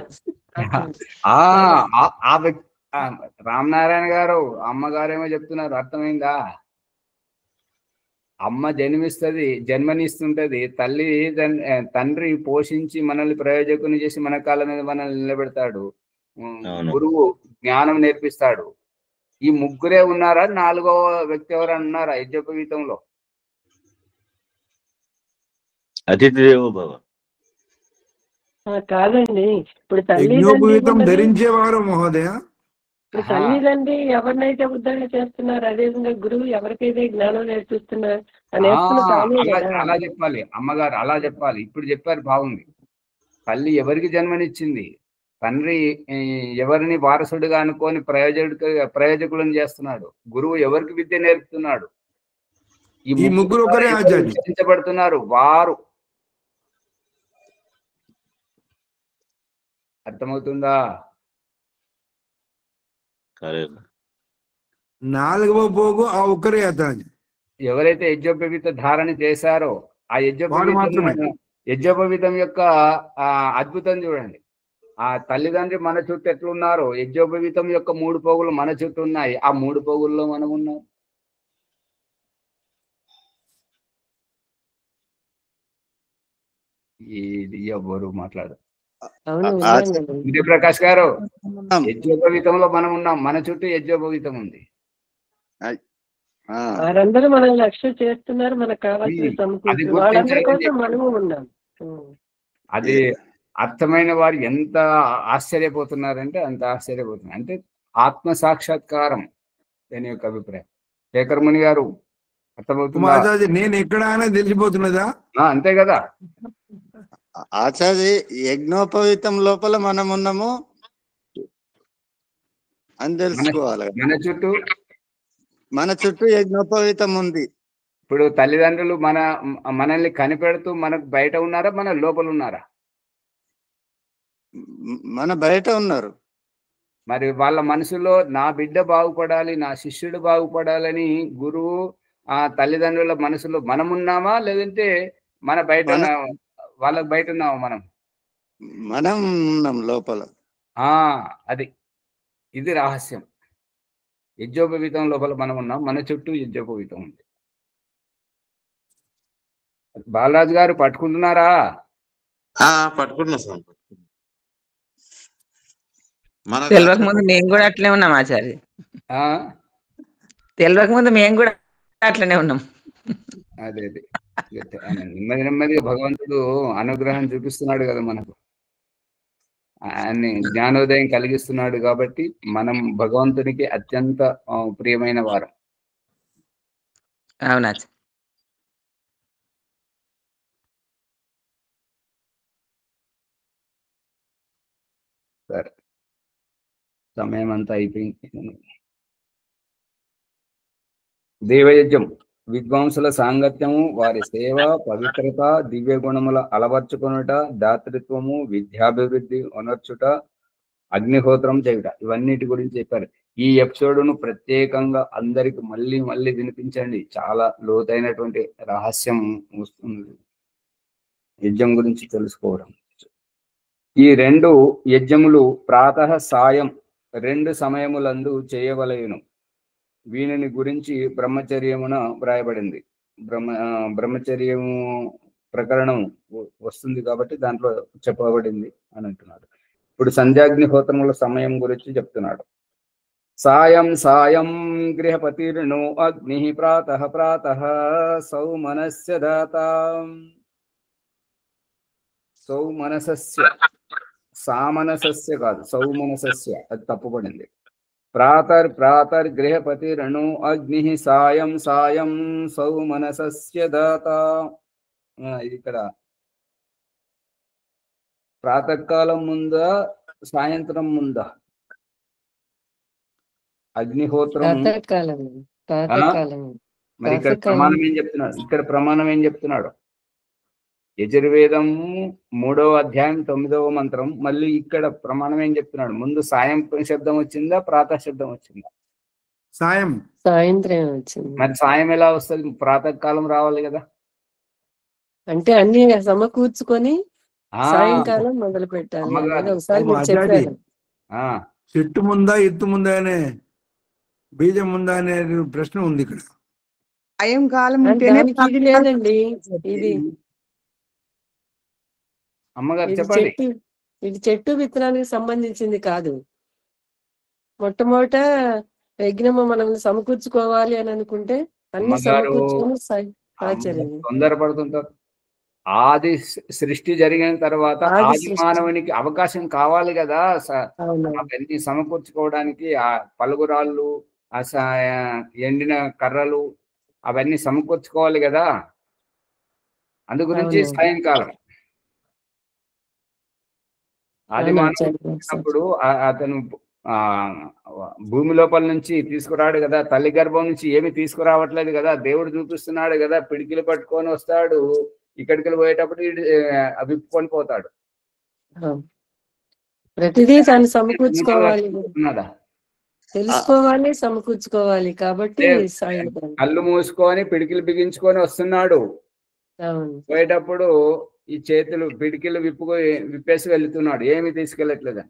ఆ వ్యక్తి రామనారాయణ గారు, అమ్మగారేమో చెప్తున్నారు, అర్థమైందా? అమ్మ జన్మనిస్తుంటది, తండ్రి పోషించి మనల్ని ప్రయోజకుని చేసి మన కాళ్ళ మీద మనల్ని నిలబెడతాడు, గురువు జ్ఞానం నేర్పిస్తాడు. ఈ ముగ్గురే ఉన్నారా? 4వ వ్యక్తి ఎవరన్నా ఉన్నారా యజ్ఞోపవీతంలో? అతిథి దేవో భవ. కాదండి, ఇప్పుడు యజ్ఞోపవీతం ధరించేవారు మహోదయ. ఇప్పుడు తల్లిదండ్రి ఎవరినైతే ఉద్ధరణ చేస్తున్నారు, అదేవిధంగా గురువు ఎవరికైతే జ్ఞానం నేర్పిస్తున్నారు అలా చెప్పాలి. అమ్మగారు అలా చెప్పాలి. ఇప్పుడు చెప్పారు, బాగుంది. తల్లి ఎవరికి జన్మనిచ్చింది, తండ్రి ఎవరిని వారసుడిగా అనుకొని ప్రయోజకులను చేస్తున్నాడు, గురువు ఎవరికి విద్య నేర్పుతున్నాడు, ఈ ముగ్గురు రక్షించబడుతున్నారు. వారు అర్థమవుతుందా? 4వ పోగు ఆ ఒక్కరే అతను. ఎవరైతే యజ్ఞోపవీత ధారణ చేశారో ఆ యజ్ఞోపవీతం యొక్క అద్భుతం చూడండి. ఆ తల్లిదండ్రి మన చుట్టూ ఎట్లున్నారో, యజ్ఞోపవీతం యొక్క 3 పోగులు మన చుట్టూ ఉన్నాయి. ఆ 3 పోగుల్లో మనం ఉన్నాం. ఇది ఎవరు మాట్లాడు? విజయప్రకాష్ గారు, యజ్ఞోపవీతంలో మనం ఉన్నాం, మన చుట్టూ యజ్ఞోపవీతం ఉంది. వారందరూ మనల్ని లక్ష్య చేస్తున్నారు, మనకు కావాల్సిన వాళ్ళందరి కోసం మనము ఉన్నాం. అది అర్థమైన వారు ఎంత ఆశ్చర్యపోతున్నారంటే అంత ఆశ్చర్యపోతున్నారు. అంటే ఆత్మ సాక్షాత్కారం దాని యొక్క అభిప్రాయం. శేఖరముని గారు అర్థమవుతుందా? నేను ఎక్కడ తెలిసిపోతున్నదా? అంతే కదా. ఆచార్య యజ్ఞోపవీతం లోపల మనం ఉన్నాము అని తెలుసుకోవాలి. మన చుట్టూ యజ్ఞోపవీతం ఉంది. ఇప్పుడు తల్లిదండ్రులు మనల్ని కనిపెడుతూ మనకు బయట ఉన్నారా, మన లోపల ఉన్నారా? మన బయట ఉన్నారు. మరి వాళ్ళ మనసులో నా బిడ్డ బాగుపడాలి, నా శిష్యుడు బాగుపడాలని గురువు ఆ తల్లిదండ్రుల మనసులో మనం ఉన్నామా, లేదంటే మన బయట వాళ్ళకి బయట ఉన్నామా? మనం ఉన్నాం లోపల. అది ఇది రహస్యం. యజ్ఞోపవీతం లోపల మనం ఉన్నాం, మన చుట్టూ యజ్ఞోపవీతం ఉంది. బాలరాజు గారు పట్టుకుంటున్నారా? పట్టుకుంటున్నా సార్. తెలియక ముందు మేము కూడా అట్లనే ఉన్నాం ఆచార్య. తెలియక ముందు మేము కూడా అట్లనే ఉన్నాం. అదే నెమ్మది నెమ్మదిగా భగవంతుడు అనుగ్రహం చూపిస్తున్నాడు కదా మనకు, అన్ని జ్ఞానోదయం కలిగిస్తున్నాడు. కాబట్టి మనం భగవంతునికి అత్యంత ప్రియమైన వారం. అవునా? సరే, సమయం అంతా అయిపోయింది. దేవయజ్ఞం విద్వాంసుల సాంగత్యము, వారి సేవ, పవిత్రత, దివ్య గుణముల అలవర్చుకొనుట, దాతృత్వము, విద్యాభివృద్ధి ఉనర్చుట, అగ్నిహోత్రం చేయుట, ఇవన్నిటి గురించి చెప్పారు. ఈ ఎపిసోడ్ను ప్రత్యేకంగా అందరికి మళ్ళీ మళ్ళీ వినిపించండి. చాలా లోతైనటువంటి రహస్యం వస్తుంది యజ్ఞం గురించి తెలుసుకోవడం. ఈ 2 యజ్ఞములు ప్రాతః సాయం 2 సమయములందు చేయవలయును. వీనిని గురించి బ్రహ్మచర్యమున వ్రాయబడింది. బ్రహ్మచర్యము ప్రకరణం వస్తుంది కాబట్టి దాంట్లో చెప్పబడింది అని అంటున్నాడు. ఇప్పుడు సంధ్యాగ్నిహోత్రముల సమయం గురించి చెప్తున్నాడు. సాయం సాయం గృహపతిర్నో అగ్ని ప్రాతః ప్రాతః సౌమనస్య దాతాం. సౌమనసస్య, సామనసస్య కాదు, సౌమనసస్య, అది తప్పుపడింది. ప్రాతర్ గృహపతిరణు అగ్ని సాయం సాయం సౌమనసస్య దాత. ఇక్కడ ప్రాతకాలం ముందా సాయంత్రం ముందా? అగ్నిహోత్రం మరి ఇక్కడ ప్రమాణం ఏం చెప్తున్నాడు? ప్రమాణం ఏం చెప్తున్నాడు? యజుర్వేదం 3వ అధ్యాయం 9వ మంత్రం. మళ్ళీ ఇక్కడ ప్రమాణం ఏం చెప్తున్నాడు? ముందు సాయం శబ్దం వచ్చిందా, ప్రాతः శబ్దం వచ్చిందా? సాయంత్రం వచ్చింది. మరి సాయం ఎలా వస్తుంది? ప్రాతకాలం రావాలి కదా. అంటే అన్ని సమకూర్చుకొని సాయంకాలం మొదలు పెట్టాలి. ఒకసారి చెట్టు ముందా ఎత్తు ముందా అనే బీజం ఉందా అనే ప్రశ్న ఉంది ఇక్కడ. సాయంకాలం ఇది లేదండి. ఇది అమ్మగారు చెప్పండి. ఇది చెట్టు విత్తనానికి సంబంధించింది కాదు. మొట్టమొదట యజ్ఞము మనం సమకూర్చుకోవాలి అని అనుకుంటే అన్ని సమకూర్చుకొని తొందరపడుతుంటారు. ఆది సృష్టి జరిగిన తర్వాత ఆది మానవునికి అవకాశం కావాలి కదా అవన్నీ సమకూర్చుకోవడానికి. ఆ పలుగురాళ్ళు, ఎండిన కర్రలు అవన్నీ సమకూర్చుకోవాలి కదా. అందు గురించి సాయంకాలం ఆది మానవుడు అతను భూమి లోపల నుంచి తీసుకురాడు కదా, తల్లి గర్భం నుంచి ఏమి తీసుకురావట్లేదు కదా, దేవుడు చూపిస్తున్నాడు కదా. పిడికిలు పట్టుకొని వస్తాడు, ఇక్కడికి పోయేటప్పుడు విప్పుకొని పోతాడు. ప్రతిదీ దాన్ని సమకూర్చుకోవాలి, తెలుసుకోవాలి, సమకూర్చుకోవాలి. కాబట్టి కళ్ళు మూసుకొని పిడికిలు బిగించుకొని వస్తున్నాడు. పోయేటప్పుడు ఈ చేతులు పిడికిలు విప్పేసి వెళ్తున్నాడు, ఏమి తీసుకెళ్ళట్లేదు.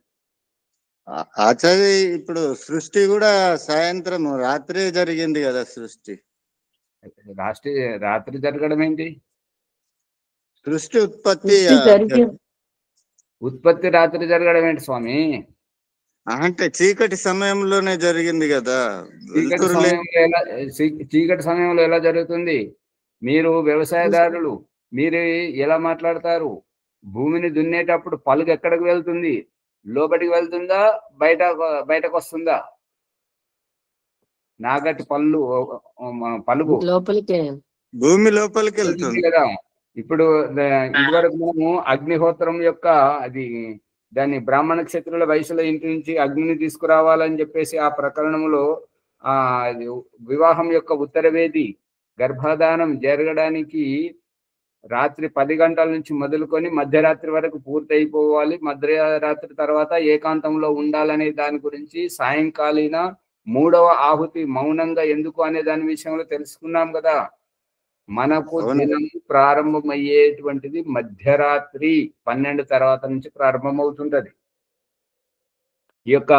ఆచార్య ఇప్పుడు సృష్టి కూడా సాయంత్రం రాత్రి జరిగింది కదా. సృష్టి రాత్రి జరగడం ఏంటి? సృష్టి ఉత్పత్తి రాత్రి జరగడం ఏంటి స్వామి? అంటే చీకటి సమయంలోనే జరిగింది కదా. చీకటి సమయంలో ఎలా జరుగుతుంది? మీరు వ్యవసాయదారులు, మీరు ఎలా మాట్లాడతారు? భూమిని దున్నేటప్పుడు పలుగు ఎక్కడికి వెళ్తుంది? లోపలికి వెళ్తుందా, బయటకు వస్తుందా? నాగటి పలుగు లోపలికే, భూమి లోపలికి వెళ్తుంది కదా. ఇప్పుడు ఇదివరకు మనము అగ్నిహోత్రం యొక్క అది దాన్ని బ్రాహ్మణ క్షత్రుల వయసులో ఇంటి నుంచి అగ్నిని తీసుకురావాలని చెప్పేసి ఆ ప్రకరణంలో ఆ వివాహం యొక్క ఉత్తరవేది గర్భధానం జరగడానికి రాత్రి 10 గంటల నుంచి మొదలుకొని మధ్యరాత్రి వరకు పూర్తయిపోవాలి, మధ్యరాత్రి తర్వాత ఏకాంతంలో ఉండాలనే దాని గురించి సాయంకాలీన 3వ ఆహుతి మౌనంగా ఎందుకు అనే దాని విషయంలో తెలుసుకున్నాం కదా. మనకు దినం ప్రారంభమయ్యేటువంటిది మధ్యరాత్రి 12 తర్వాత నుంచి ప్రారంభమవుతుంటది. ఈ యొక్క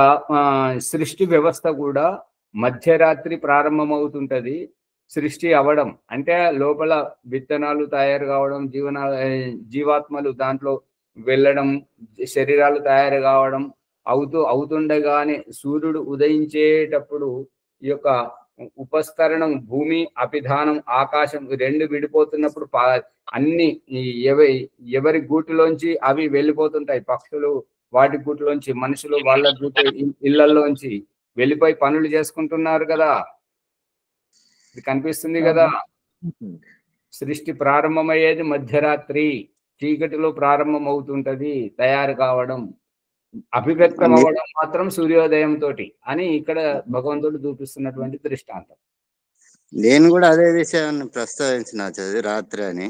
సృష్టి వ్యవస్థ కూడా మధ్యరాత్రి ప్రారంభమవుతుంటది. సృష్టి అవడం అంటే లోపల విత్తనాలు తయారు కావడం, జీవాత్మలు దాంట్లో వెళ్ళడం, శరీరాలు తయారు కావడం అవుతుండగానే సూర్యుడు ఉదయించేటప్పుడు ఈ యొక్క ఉపస్తరణం, భూమి అపిధానం, ఆకాశం రెండు విడిపోతున్నప్పుడు అన్ని ఎవరి గూటిలోంచి అవి వెళ్ళిపోతుంటాయి. పక్షులు వాటి గూటిలోంచి, మనుషులు వాళ్ళ గూటి ఇళ్లలోంచి వెళ్ళిపోయి పనులు చేసుకుంటున్నారు కదా. ఇది కనిపిస్తుంది కదా. సృష్టి ప్రారంభమయ్యేది మధ్యరాత్రి, చీకటిలో ప్రారంభం అవుతుంటది తయారు కావడం. అభివ్యక్తం అవ్వడం మాత్రం సూర్యోదయం తోటి అని ఇక్కడ భగవంతుడు చూపిస్తున్నటువంటి దృష్టాంతం. నేను కూడా అదే విషయాన్ని ప్రస్తావించిన రాత్రి అని.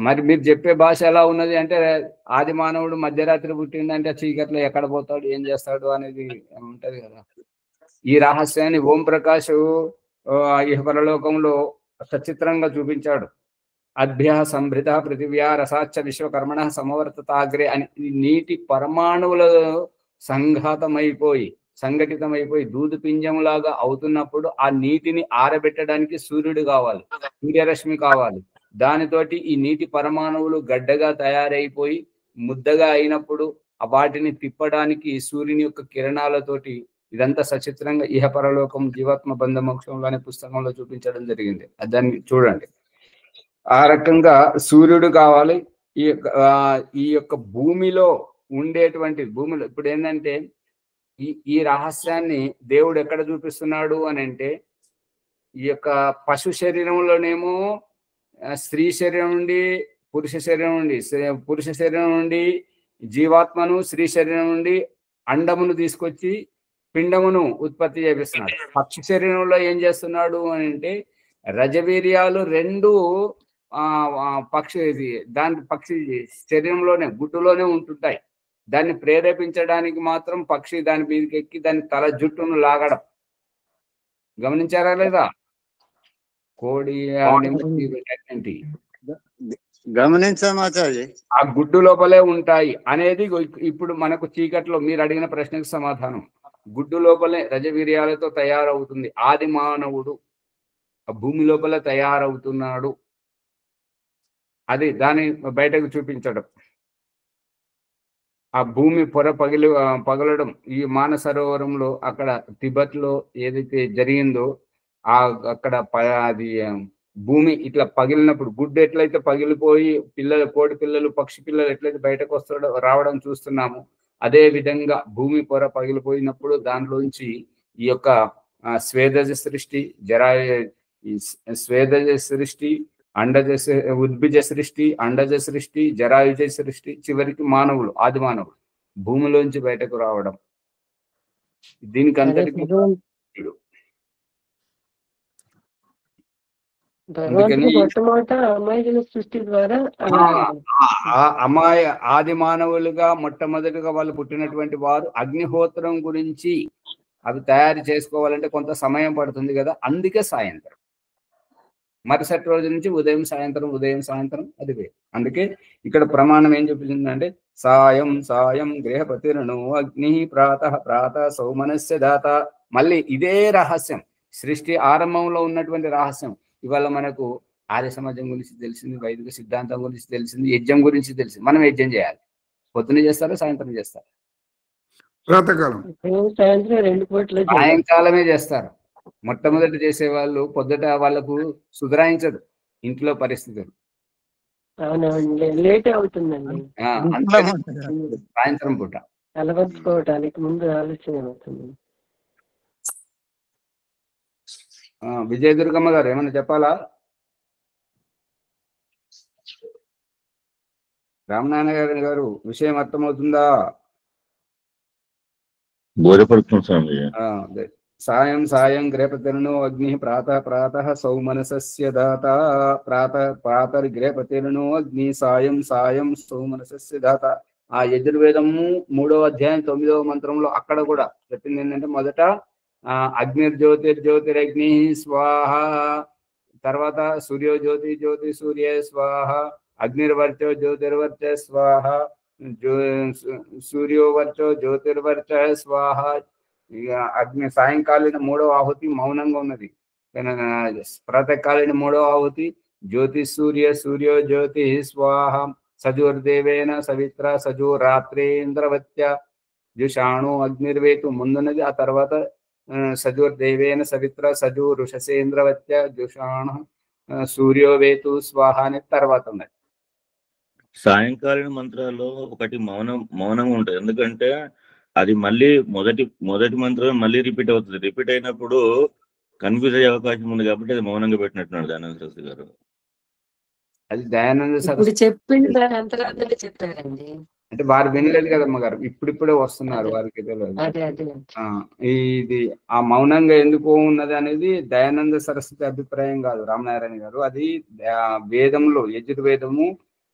మరి మీరు చెప్పే భాష ఎలా ఉన్నది అంటే ఆది మానవుడు మధ్యరాత్రి పుట్టిందంటే చీకట్లో ఎక్కడ పోతాడు, ఏం చేస్తాడు అనేది ఉంటది కదా. ఈ రహస్యాన్ని ఓం ప్రకాష్ ఈ పరలోకంలో సచిత్రంగా చూపించాడు. అద్భ్య సంభృత పృథివ్యా రసాచ్చ విశ్వకర్మణ సమవర్తతాగ్రే అని నీటి పరమాణువుల సంఘటితమైపోయి దూదు పింజంలాగా అవుతున్నప్పుడు ఆ నీటిని ఆరబెట్టడానికి సూర్యుడు కావాలి, సూర్యరశ్మి కావాలి. దానితోటి ఈ నీటి పరమాణువులు గడ్డగా తయారైపోయి ముద్దగా అయినప్పుడు వాటిని తిప్పడానికి సూర్యుని యొక్క కిరణాలతోటి ఇదంతా సచిత్రంగా ఇహపరలోకం జీవాత్మ బంధ మోక్షంలో అనే పుస్తకంలో చూపించడం జరిగింది. దాన్ని చూడండి. ఆ రకంగా సూర్యుడు కావాలి. ఈ యొక్క భూమిలో ఉండేటువంటి భూమిలో ఇప్పుడు ఏంటంటే ఈ రహస్యాన్ని దేవుడు ఎక్కడ చూపిస్తున్నాడు అని అంటే ఈ యొక్క పశు శరీరంలోనేమో స్త్రీ శరీరం నుండి పురుష శరీరం నుండి జీవాత్మను, స్త్రీ శరీరం నుండి అండమును తీసుకొచ్చి పిండమును ఉత్పత్తి చేపిస్తున్నాడు. పక్షి శరీరంలో ఏం చేస్తున్నాడు అని అంటే రజవీర్యాలు రెండు పక్షి శరీరంలోనే గుడ్డులోనే ఉంటుంటాయి. దాన్ని ప్రేరేపించడానికి మాత్రం పక్షి దాని మీదకి ఎక్కి దాని తల జుట్టును లాగడం గమనించారా లేదా? కోడి గమనించామాచార్య ఆ గుడ్డు లోపలే ఉంటాయి అనేది ఇప్పుడు మనకు చీకట్లో మీరు అడిగిన ప్రశ్నకు సమాధానం. గుడ్డు లోపలే రజవీర్యాలతో తయారవుతుంది. ఆది మానవుడు ఆ భూమి లోపల తయారవుతున్నాడు. అది దాన్ని బయటకు చూపించడం. ఆ భూమి పొర పగలడం ఈ మానసరోవరంలో అక్కడ తిబెత్ లో ఏదైతే జరిగిందో అక్కడ అది భూమి ఇట్లా పగిలినప్పుడు గుడ్డు ఎట్లయితే పగిలిపోయి కోడి పిల్లలు, పక్షి పిల్లలు ఎట్లయితే బయటకు రావడం చూస్తున్నాము, అదే విధంగా భూమి పొర పగిలిపోయినప్పుడు దాంట్లోంచి ఈ యొక్క స్వేదజ సృష్టి, స్వేదజ సృష్టి, ఉద్భిజ సృష్టి, అండజ సృష్టి, జరాయుజ సృష్టి, చివరికి మానవులు, ఆది మానవులు భూమిలోంచి బయటకు రావడం. దీనికి అంతటికి మొట్టమొదట అమాయకుల సృష్టి ద్వారా ఆది మానవులుగా మొట్టమొదటిగా వాళ్ళు పుట్టినటువంటి వారు అగ్నిహోత్రం గురించి అవి తయారు చేసుకోవాలంటే కొంత సమయం పడుతుంది కదా. అందుకే సాయంత్రం, మరుసటి రోజు నుంచి ఉదయం సాయంత్రం అది వేరు. అందుకే ఇక్కడ ప్రమాణం ఏం చూపించిందంటే సాయం గృహపతిరను అగ్ని ప్రాత సౌమనస్య దాత. మళ్ళీ ఇదే రహస్యం, సృష్టి ఆరంభంలో ఉన్నటువంటి రహస్యం ఇవాళ మనకు ఆర్య సమాజం గురించి తెలిసింది, వైదిక సిద్ధాంతం గురించి తెలిసింది, యజ్ఞం గురించి తెలిసింది. మనం యజ్ఞం చేయాలి. పొద్దున చేస్తారా, సాయంత్రం చేస్తారా? ప్రాతకాలం, సాయంకాలమే చేస్తారు. మొట్టమొదటి చేసే వాళ్ళు పొద్దుట వాళ్ళకు సుధరాయించదు ఇంట్లో పరిస్థితులు, లేట్ అవుతుందండి. సాయంత్రం పూట అలవర్చుకోవటానికి ముందు ఆలోచన అవుతుంది. విజయదుర్గమ్మ గారు ఏమన్నా చెప్పాలా? రామనారాయణ గారు విషయం అర్థమవుతుందా? బోధపడుతుంది స్వామి. అదే. సాయం సాయం గ్రేపతిర్నో అగ్ని ప్రాతః ప్రాతః సౌమనసస్య దాత గ్రేపతిర్నో అగ్ని సాయం సాయం సౌమనసస్య దాత. ఆ యజుర్వేదము 3వ అధ్యాయం 9వ మంత్రంలో అక్కడ కూడా చెప్పింది ఏంటంటే మొదట అగ్నిర్జ్యోతిర్జ్యోతిరగ్ని స్వాహ, తర్వాత సూర్యో జ్యోతి జ్యోతి సూర్య స్వాహ, అగ్నిర్వర్చో జ్యోతిర్వర్చ స్వాహ, సూర్యో వర్చో జ్యోతిర్వర్చ స్వాహ. ఇక అగ్ని సాయంకాలీన 3వ ఆహుతి మౌనంగా ఉన్నది. ప్రాతకాలీన 3వ ఆహుతి జ్యోతి సూర్య సూర్యో జ్యోతి స్వాహ, సజుర్దేవేన సవిత్ర సజు రాత్రేంద్రవత్య జుషాణు అగ్నిర్వేతు ముందున్నది. ఆ తర్వాత సజుర్దేవేన సవిత్ర సజు ఋషసేంద్రవత్య జుషాణ సూర్యో వేతు స్వాహ అనేది తర్వాత ఉన్నది. సాయంకాలీన మంత్రాల్లో ఒకటి మౌనంగా ఉంటుంది. ఎందుకంటే అది మళ్ళీ మొదటి మంత్రం మళ్ళీ రిపీట్ అవుతుంది. రిపీట్ అయినప్పుడు కన్ఫ్యూజ్ అయ్యే అవకాశం ఉంది కాబట్టి అది మౌనంగా పెట్టినట్టున్నాడు దయానంద సరస్వతి గారు. అది దయానంద ఇప్పుడు సరస్వతి చెప్పింది దాని అంతరార్థాలే చెప్పారండి. అంటే వారు వినలేదు కదమ్మ గారు, ఇప్పుడిప్పుడే వస్తున్నారు, అదే వారికి తెలియదు. అదే అదే ఇది ఆ మౌనంగా ఎందుకు ఉన్నది అనేది దయానంద సరస్వతి అభిప్రాయం కాదు రామనారాయణ గారు. అది వేదంలో యజుర్వేదము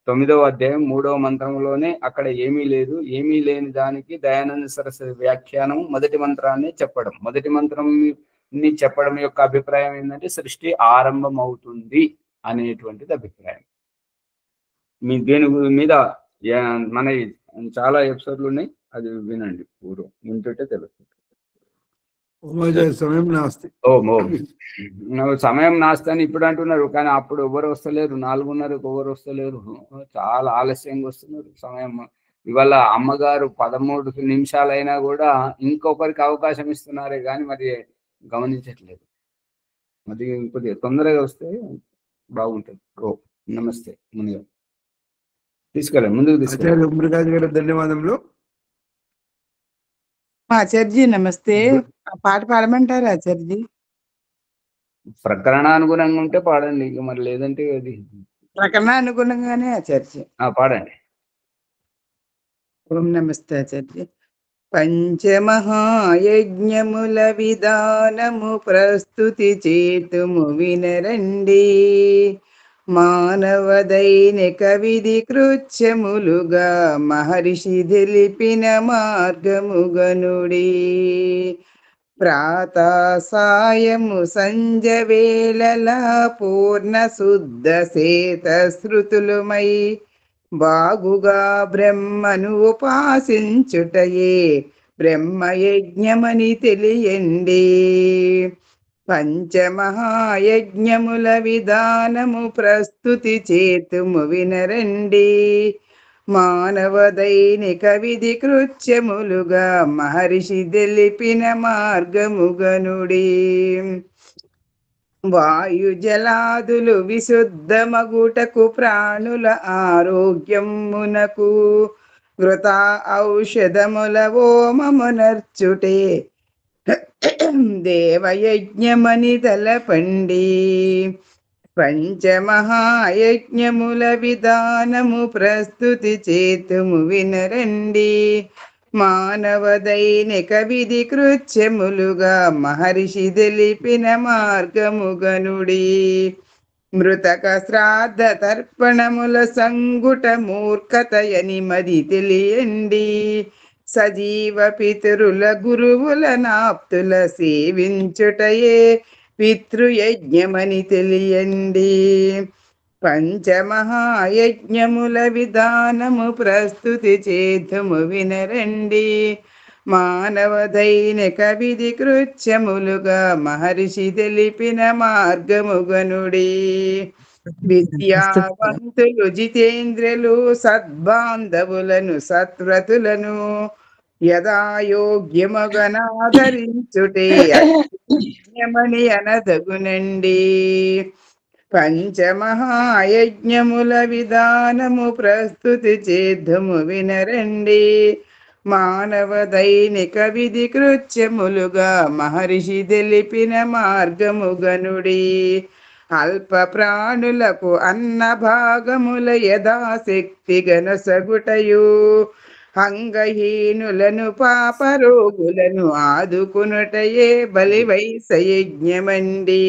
9వ అధ్యాయం 3వ మంత్రంలోనే అక్కడ ఏమీ లేదు. ఏమీ లేని దానికి దయానంద సరస్వతి వ్యాఖ్యానం మొదటి మంత్రాన్ని చెప్పడం. మొదటి మంత్రం చెప్పడం యొక్క అభిప్రాయం ఏంటంటే సృష్టి ఆరంభం అవుతుంది అనేటువంటిది అభిప్రాయం. మీ దేని మీద మన చాలా ఎపిసోడ్లు ఉన్నాయి, అది వినండి, పూర్వం వింటుంటే తెలుస్తుంది. సమయం నాస్తి. సమయం నాస్తి అని ఇప్పుడు అంటున్నారు, కానీ అప్పుడు ఎవరు వస్తలేరు. 4:30కు ఎవరు వస్తలేరు, చాలా ఆలస్యంగా వస్తున్నారు. సమయం ఇవాళ అమ్మగారు 13 నిమిషాలైనా కూడా ఇంకొకరికి అవకాశం ఇస్తున్నారే కానీ మరి గమనించట్లేదు. అది కొద్దిగా తొందరగా వస్తే బాగుంటుంది. నమస్తే మునిగా తీసుకెళ్ళండి, ముందుకు తీసుకెళ్ళండి. ధన్యవాదములు. ఆచార్జీ నమస్తే. పాట పాడమంటారా ఆచార్జీ? ప్రకరణానుగుణంగా ఉంటే పాడండి, ఇక మరి లేదంటే అది ప్రకరణానుగుణంగానే ఆచార్జీ పాడండి. ఓం నమస్తే ఆచార్జీ. పంచమహాయజ్ఞముల విధానము ప్రస్తుతి చేతుము వినరండి, మానవదైనిక విధి కృత్యములుగా మహర్షి తెలిపిన మార్గముగనుడి. ప్రాతసాయము సంజవేళలా పూర్ణ శుద్ధ శేత శృతులుమై బాగుగా బ్రహ్మను ఉపాసించుటయే బ్రహ్మయజ్ఞమని తెలియండి. పంచమహాయజ్ఞముల విధానము ప్రస్తుతి చేతుము వినరండి, మానవదైనిక విధి కృత్యములుగా మహర్షి తెలిపిన మార్గముగనుడి. వాయు జలాదులు విశుద్ధమగుటకు ప్రాణుల ఆరోగ్యమునకు ఘృత ఔషధముల ఓమమునర్చుటే దేవయజ్ఞమని తలపండి. పంచమహాయజ్ఞముల విధానము ప్రస్తుతి చేతుము వినరండి, మానవదైనిక విధి కృత్యములుగా మహర్షి తెలిపిన మార్గముగనుడి. మృతక శ్రాద్ధ తర్పణముల సంగుట మూర్ఖతయని మది తెలియండి, సజీవ పితరుల గురువుల నాప్తుల సేవించుటయే పితృయజ్ఞమని తెలియండి. పంచమహాయజ్ఞముల విధానము ప్రస్తుతి చేతుము వినరండి, మానవదైనిక విధి కృత్యములుగా మహర్షి తెలిపిన మార్గముగనుడి. విద్యావంతులు జితేంద్రులు సద్బాంధవులను సత్వ్రతులను యథాయోగ్యముగనాదరించుటే యజ్ఞమని అనదగునండి. పంచమహాయజ్ఞముల విధానము ప్రస్తుతి చేద్దుము వినరండి, మానవదైనిక విధి కృత్యములుగా మహర్షి తెలిపిన మార్గముగనుడి. అల్ప ప్రాణులకు అన్న భాగముల యథాశక్తి గనసగుటయు అంగహీనులను పాపరోగులను ఆదుకునుటయే బలివైసయజ్ఞమండి.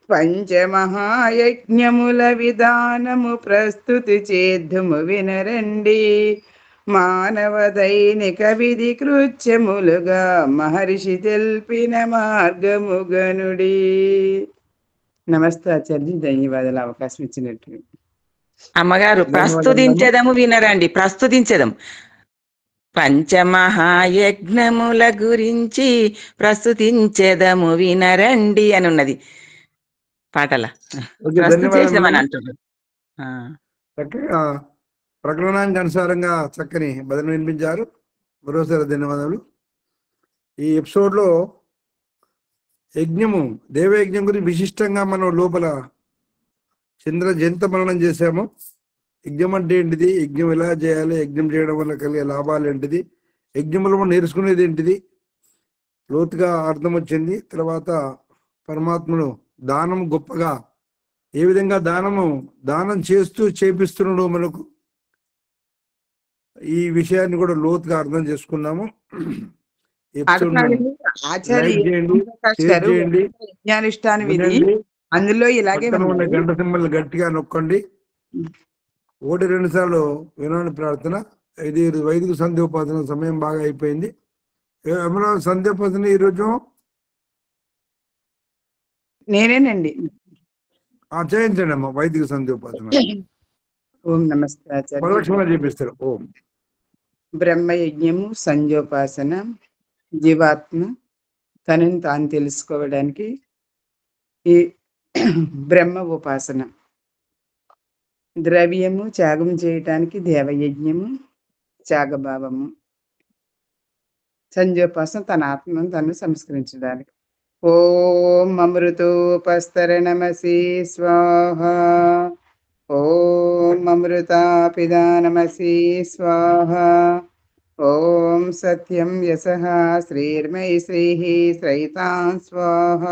పంచమహాయజ్ఞముల విధానము ప్రస్తుతి చేద్దుము వినరండి. మానవ దైనిక విధి కృత్యములుగా మహర్షి తెల్పిన మార్గము గనుడి. నమస్తే ఆచార్య, ధన్యవాదాలు అవకాశం ఇచ్చినట్టు. అమ్మగారు ప్రస్తుతించదము వినరండి, ప్రస్తుతించదం పంచమహాయజ్ఞముల గురించి ప్రస్తుతించదము వినరండి అని ఉన్నది పాటల. ప్రస్తుతించదమని అంటున్నారు. చక్కగా ప్రకటనానికి అనుసారంగా చక్కని బదులు వినిపించారు. మరోసారి ధన్యవాదాలు. ఈ ఎపిసోడ్లో యజ్ఞము, దేవయజ్ఞం గురించి విశిష్టంగా మనం లోపల జంత మననం చేశాము. యజ్ఞం అంటే ఏంటిది, యజ్ఞం ఎలా చేయాలి, యజ్ఞం చేయడం వల్ల కలిగే లాభాలు ఏంటిది, యజ్ఞంలో మనం నేర్చుకునేది ఏంటిది లోతుగా అర్థం వచ్చింది. తర్వాత పరమాత్ముడు దానం గొప్పగా ఏ విధంగా దానం చేస్తూ చేపిస్తున్నాడు మనకు, ఈ విషయాన్ని కూడా లోతుగా అర్థం చేసుకున్నాము. అందులో ఇలాగే గంట సింబల్ గట్టిగా నొక్కండి. 1-2 సార్లు వినాలని ప్రార్థన. ఇది వైదిక సంధ్యోపాసన సమయం బాగా అయిపోయింది. సంధ్యోపాసన ఈరోజు నేనేనండి. చేయించండి అమ్మా వైదిక సంధ్యోపాసన. ఓం నమస్తే ఆచార్య. వరలక్ష్మి చేపిస్తారు. ఓం. బ్రహ్మయజ్ఞము, సంధ్యోపాసన, జీవాత్మ తనని తాను తెలుసుకోవడానికి ఈ బ్రహ్మ ఉపాసన, ద్రవ్యము త్యాగం చేయటానికి దేవయజ్ఞము, త్యాగభావము, సంధ్యోపాసన తన ఆత్మను తను సంస్కరించడానికి. ఓం అమృతోపస్తరణమసి స్వాహ. ఓం అమృతాపిదానమసి స్వాహ. ఓం సత్యం యశః శ్రీర్మయి శ్రీః శ్రైతాం స్వాహ.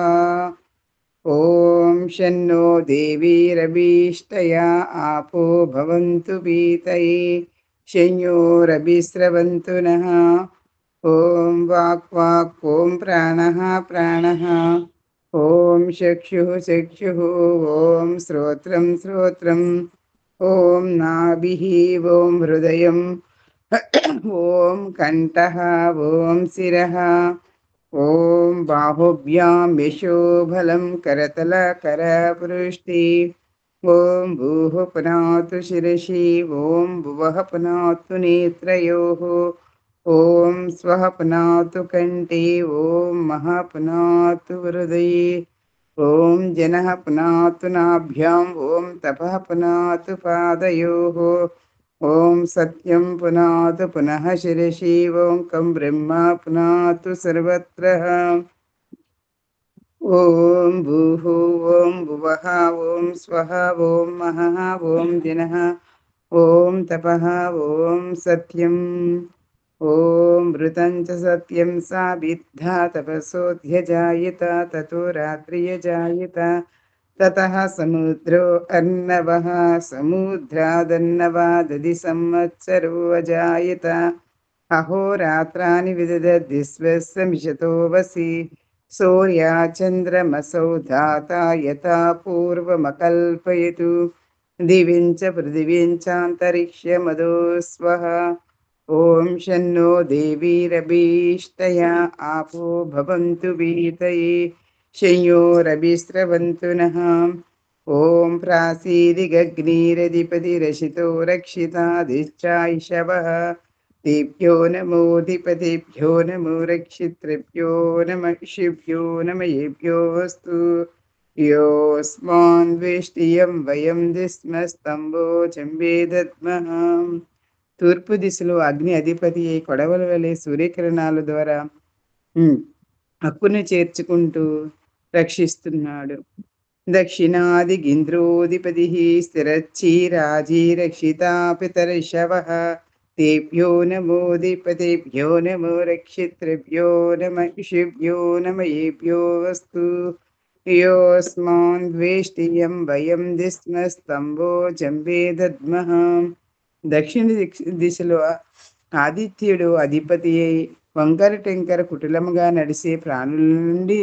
ఓం షన్నో దేవీరభీష్టయా ఆపో భవంతు పీతయే శన్యోరభిస్రవంతు నః. ఓం వాక్ ఓం ప్రాణః ఓం చక్షుః ఓం శ్రోత్రం ఓం నాభిః ఓం హృదయం ఓం కంఠః ఓం శిరః ఓం బాహుభ్యాం యశోబలం కరతల కరపృష్టి. ఓం భూః పునాతు శిరసి ఓం భువః పునాతు నేత్రయోః ఓం స్వః పునాతు కంఠే ఓం మహః పునాతు హృదయే ఓం జనః పునాతు నాభ్యాం ఓం తపః పునాతు పాదయోః ఓం సత్యం పునాతు పునః శిరసి ఓం కం బ్రహ్మ పునాతు సర్వత్ర. ఓం భూః ఓం భువః ఓం స్వః ఓం మహః ఓం జనః ఓం తపః ఓం సత్యం. ఓం మృతం చ సత్యం సాభిద్ధా తపసోధ్యజాయత తతో రాత్రియజాయత తతః సముద్రో అర్ణవః సముద్రాదర్ణవాదది సంవత్సరో అజాయత. అహోరాత్రాని విదధతి స్వస్సమిషతో వసి సూర్యాచంద్రమసౌ ధాతా యథా పూర్వమకల్పయతు దివిం చ పృథివీం చాంతరిక్షమదో స్వః. ఓం షన్నో దేవీరభీష్టయా ఆపో భవంతు పీతయే శన్యోరభిస్రవంతు నః. ఓం ప్రాసీదిగగ్నిరధిపతిరశితో రక్షితాదిశ్చాయిషవః. దేభ్యో నమోధిపతిభ్యో నమో రక్షితృభ్యో నమః నమయేభ్యోస్తు. యోస్మాన్ వేష్టియం వయం దిస్మస్తంభోజం వేదద్మః. తూర్పు దిశలో అగ్ని అధిపతి అయి కొడవల వలె సూర్యకిరణాల ద్వారా హక్కును చేర్చుకుంటూ రక్షిస్తున్నాడు. దక్షిణాది గింద్రోధిపతి స్థిరచ్చీరాజీ రక్షితా పితర్షవః. తేభ్యో నమోధిపతిభ్యో నమో రక్షితృభ్యో నమః నమయేభ్యోస్తు. యోస్మాన్ ద్వేష్టియం వయం దిస్మస్తంభో జంబే దద్మః. దక్షిణ దిశలో ఆదిత్యుడు అధిపతి అయి వంకర టెంకర కుటిలముగా నడిసే ప్రాణుల నుండి,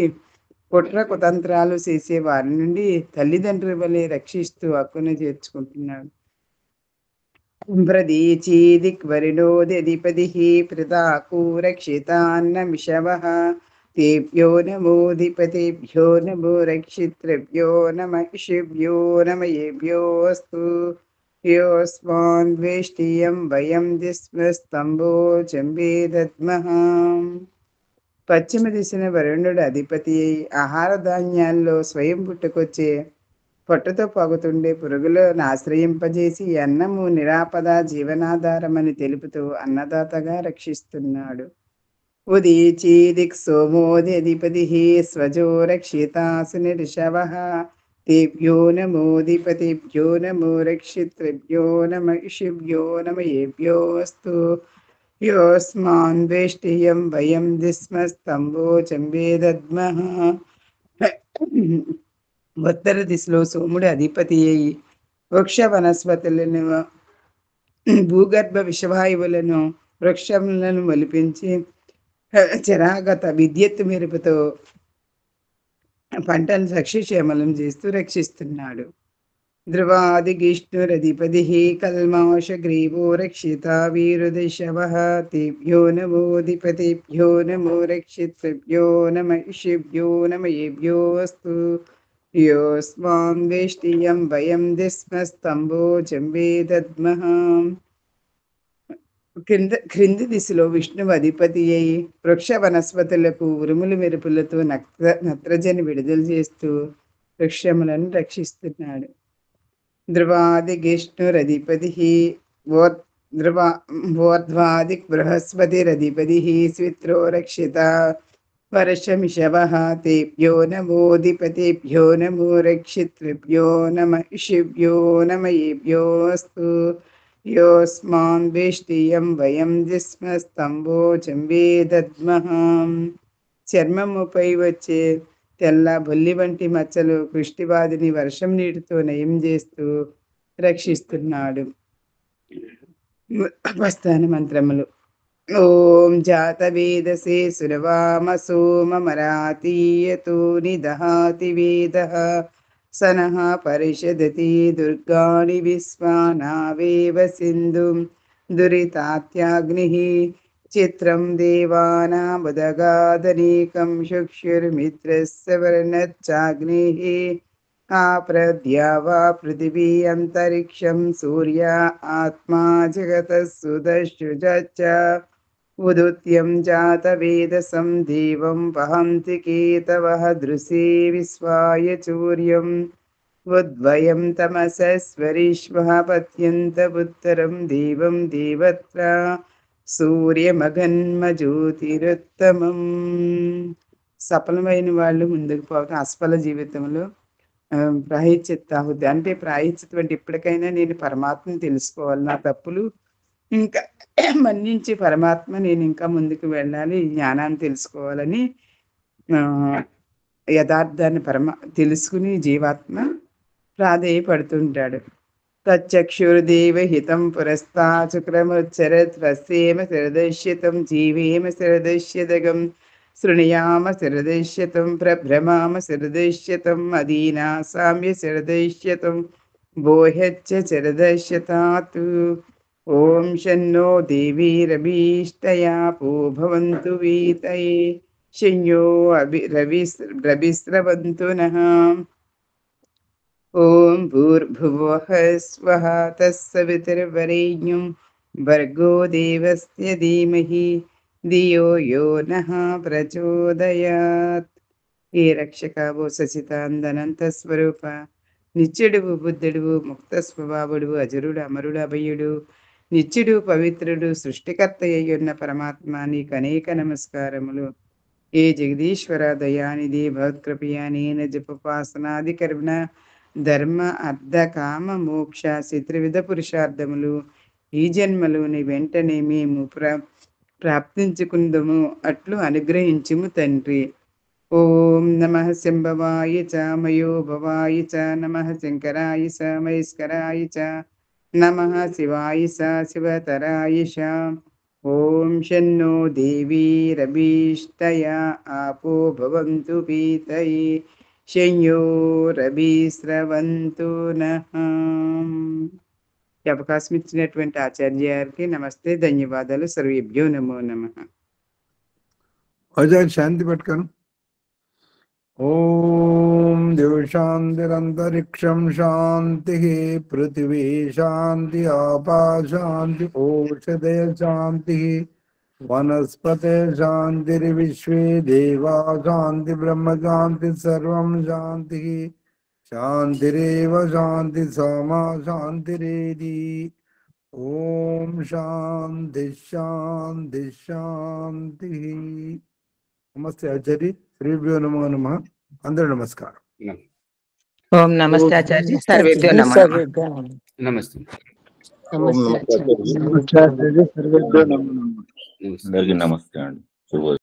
కుట్ర కుతంత్రాలు చేసే వారి నుండి తల్లిదండ్రుల వలె రక్షిస్తూ హక్కును చేర్చుకుంటున్నాడు. ప్రదీచీదిక్వరిణోదధిపతి ప్రతాకూ రక్షితాన్నమిషవః. తేభ్యో నమోధిపతిభ్యో నమో రక్షితృభ్యో నమ ఇషిభ్యో నమయేభ్యోస్తు. యోస్మాన్ ద్వేష్టియం వయం దిస్మస్తంభో జంబే దద్మః. పశ్చిమ దిశన వరుణుడు అధిపతి అయి ఆహార ధాన్యాల్లో స్వయం పుట్టుకొచ్చే పొట్టతో పగుతుండే పురుగులను ఆశ్రయింపజేసి అన్నము నిరాపద జీవనాధారమని తెలుపుతూ అన్నదాతగా రక్షిస్తున్నాడు. ఉదీచీదిక్ సోమోది అధిపతి స్వజో రక్షితాసు నిర్షవః. తేభ్యో నమోధిపతిభ్యో నమో రక్షితృభ్యో నమ ఇషిభ్యో నమయేభ్యోస్తు. యోస్మాన్ ద్వేష్టియం వయం దిస్మస్తంభో జంబే దద్మః. ఉత్తర దిశలో సోముడు అధిపతి అయి వృక్ష వనస్పతులను భూగర్భ విషవాయువులను వృక్షములను మొలిపించి చరాగత విద్యుత్ మెరుపుతో పంటను సక్షిక్షేమలం చేస్తూ రక్షిస్తున్నాడు. ధ్రువాదిగిష్ణురధిపతి కల్మాషగ్రీవో రక్షిత వీరుదిశవః. తేభ్యో నమోధిపతిభ్యో నమో రక్షితృభ్యో నమ ఇషిభ్యో నమయేభ్యోస్తు. యోస్మాన్ వేష్టియం వయం దిస్మస్తంభో జంబే దద్మః. క్రింది దిశలో విష్ణువు అధిపతి అయి వృక్ష వనస్పతులకు ఉరుములు మెరుపులతో నత్రజని విడుదల చేస్తూ వృక్షములను రక్షిస్తున్నాడు. ధ్రువాదిగిష్ణురధిపతి ఊర్ధ్వాదిక్ బృహస్పతిరధిపతి స్విత్రో రక్షిత వర్షమిషవః. తేభ్యో నమోధిపతిభ్యో నమో రక్షితృభ్యో నమ ఇషిభ్యో నమయేభ్యోస్తు. యోస్మాన్ వేష్టియం వయం దిస్మస్తంభో జంబే దద్మః. చర్మముపై వచ్చే తెల్ల బొల్లి వంటి మచ్చలు కృష్టివాదిని వర్షం నీటితో నయం చేస్తూ రక్షిస్తున్నాడు. ఉపస్థాన మంత్రములు. ఓం జాతవేదసే సురవామ సోమమరాతీయతో నిదహాతి వేదః. సనః పరిషదతి దుర్గాణి విశ్వానావేవ సింధుం దురితాత్యాగ్నిః. చిత్రం దేవానాముదగాదనీకం చక్షుర్మిత్రస్య వర్ణచ్చాగ్నిః. ఆప్రద్యావా పృథివీ అంతరిక్షం సూర్య ఆత్మా జగతః సుదశుజశ్చ. ఉదుత్యం జాతవేదసం దేవం వహంతి కేతవః దృశే విశ్వాయ చూర్యం. ఉద్వయం తమసస్వరిష్వః పత్యంత ఉత్తరం దేవం దేవత్ర సూర్యమగన్మజ్యోతిరుత్తమం. సఫలమైన వాళ్ళు ముందుకు పోవటం అస్ఫల జీవితంలో ప్రాయశ్చిత్తాహుతి అంటే ప్రాయశ్చిత్తం అంటే ఇప్పటికైనా నేను పరమాత్మని తెలుసుకోవాలి, నా తప్పులు ఇంకా మన్నించి పరమాత్మ నేను ఇంకా ముందుకు వెళ్ళాలి, జ్ఞానాన్ని తెలుసుకోవాలని యథార్థాన్ని తెలుసుకుని జీవాత్మ ప్రాధేయపడుతుంటాడు. తచ్చక్షుర్దేవ హితం పురస్తా శుక్రముచ్చరత్ స్వస్యేమ శిరదశ్యతం జీవేమ శిరదశ్యతగం శృణుయామ శిరదశ్యతం ప్రభ్రమామ శిరదశ్యతం అదీనా సామ్య శిరదశ్యతం బోహ్యచ్చ శిరదశ్యతాత్. ఓం శన్నో దేవీరభీష్టయాపో భవంతు వీతయే శన్యో రవిస్రవంతు నః. ఓం భూర్భువః స్వః తత్సవితుర్వరేణ్యం భర్గో దేవస్య ధీమహి ధియో యో నః ప్రచోదయాత్. ఏ రక్షక ఓ సచితాందనంత స్వరూప, నిత్యుడువు బుద్ధుడువు ముక్త స్వభావుడు అజరుడు అమరుడు అభయుడు నిత్యుడు పవిత్రుడు సృష్టికర్త అయ్యున్న పరమాత్మ నీకు అనేక నమస్కారములు. ఏ జగదీశ్వర దయానిధి భగవత్కృపయానేన జపపాసనాది కర్మణ ధర్మ అర్థ కామ మోక్ష శత్రువిధ పురుషార్థములు ఈ జన్మలోని వెంటనే మేము ప్రాప్తించుకుందము అట్లు అనుగ్రహించుము తండ్రి. ఓం నమః శంభవాయ చ మయోభవాయ చ నమః శంకరాయ స మహేశ్వరాయ చ నమః శివాయ స శివతరాయ చ. ఓం శన్నో దేవీరభీష్టయ ఆపో భవంతు పీతయే శంయోరభిస్రవంతు నః. ఈ అవకాశం ఇచ్చినటువంటి ఆచార్య గారికి నమస్తే, ధన్యవాదాలు. సర్వేభ్యో నమో నమః. ఆచార్య శాంతి పట్టుకోను. ఓం దివశాంతిరంతరిక్షం శాంతి, పృథివీ శాంతి, ఆపా శాంతి, ఓషధయ శాంతి, వనస్పతే శాంతిర్విశ్వే దేవా శాంతి, బ్రహ్మ శాంతి, సర్వం శాంతి. శాంతిరేవ శాంతి సమా శాంతిరేది. ఓం శాంతి శాంతి శాంతి. నమస్తే ఆచార్య. శ్రీభ్యో నమో నమః. అందరూ నమస్కారం. ఓం నమస్తే ఆచార్య. సర్వేభ్యో నమః. నమస్తే. అందరికీ నమస్తే అండి. శుభోదయం.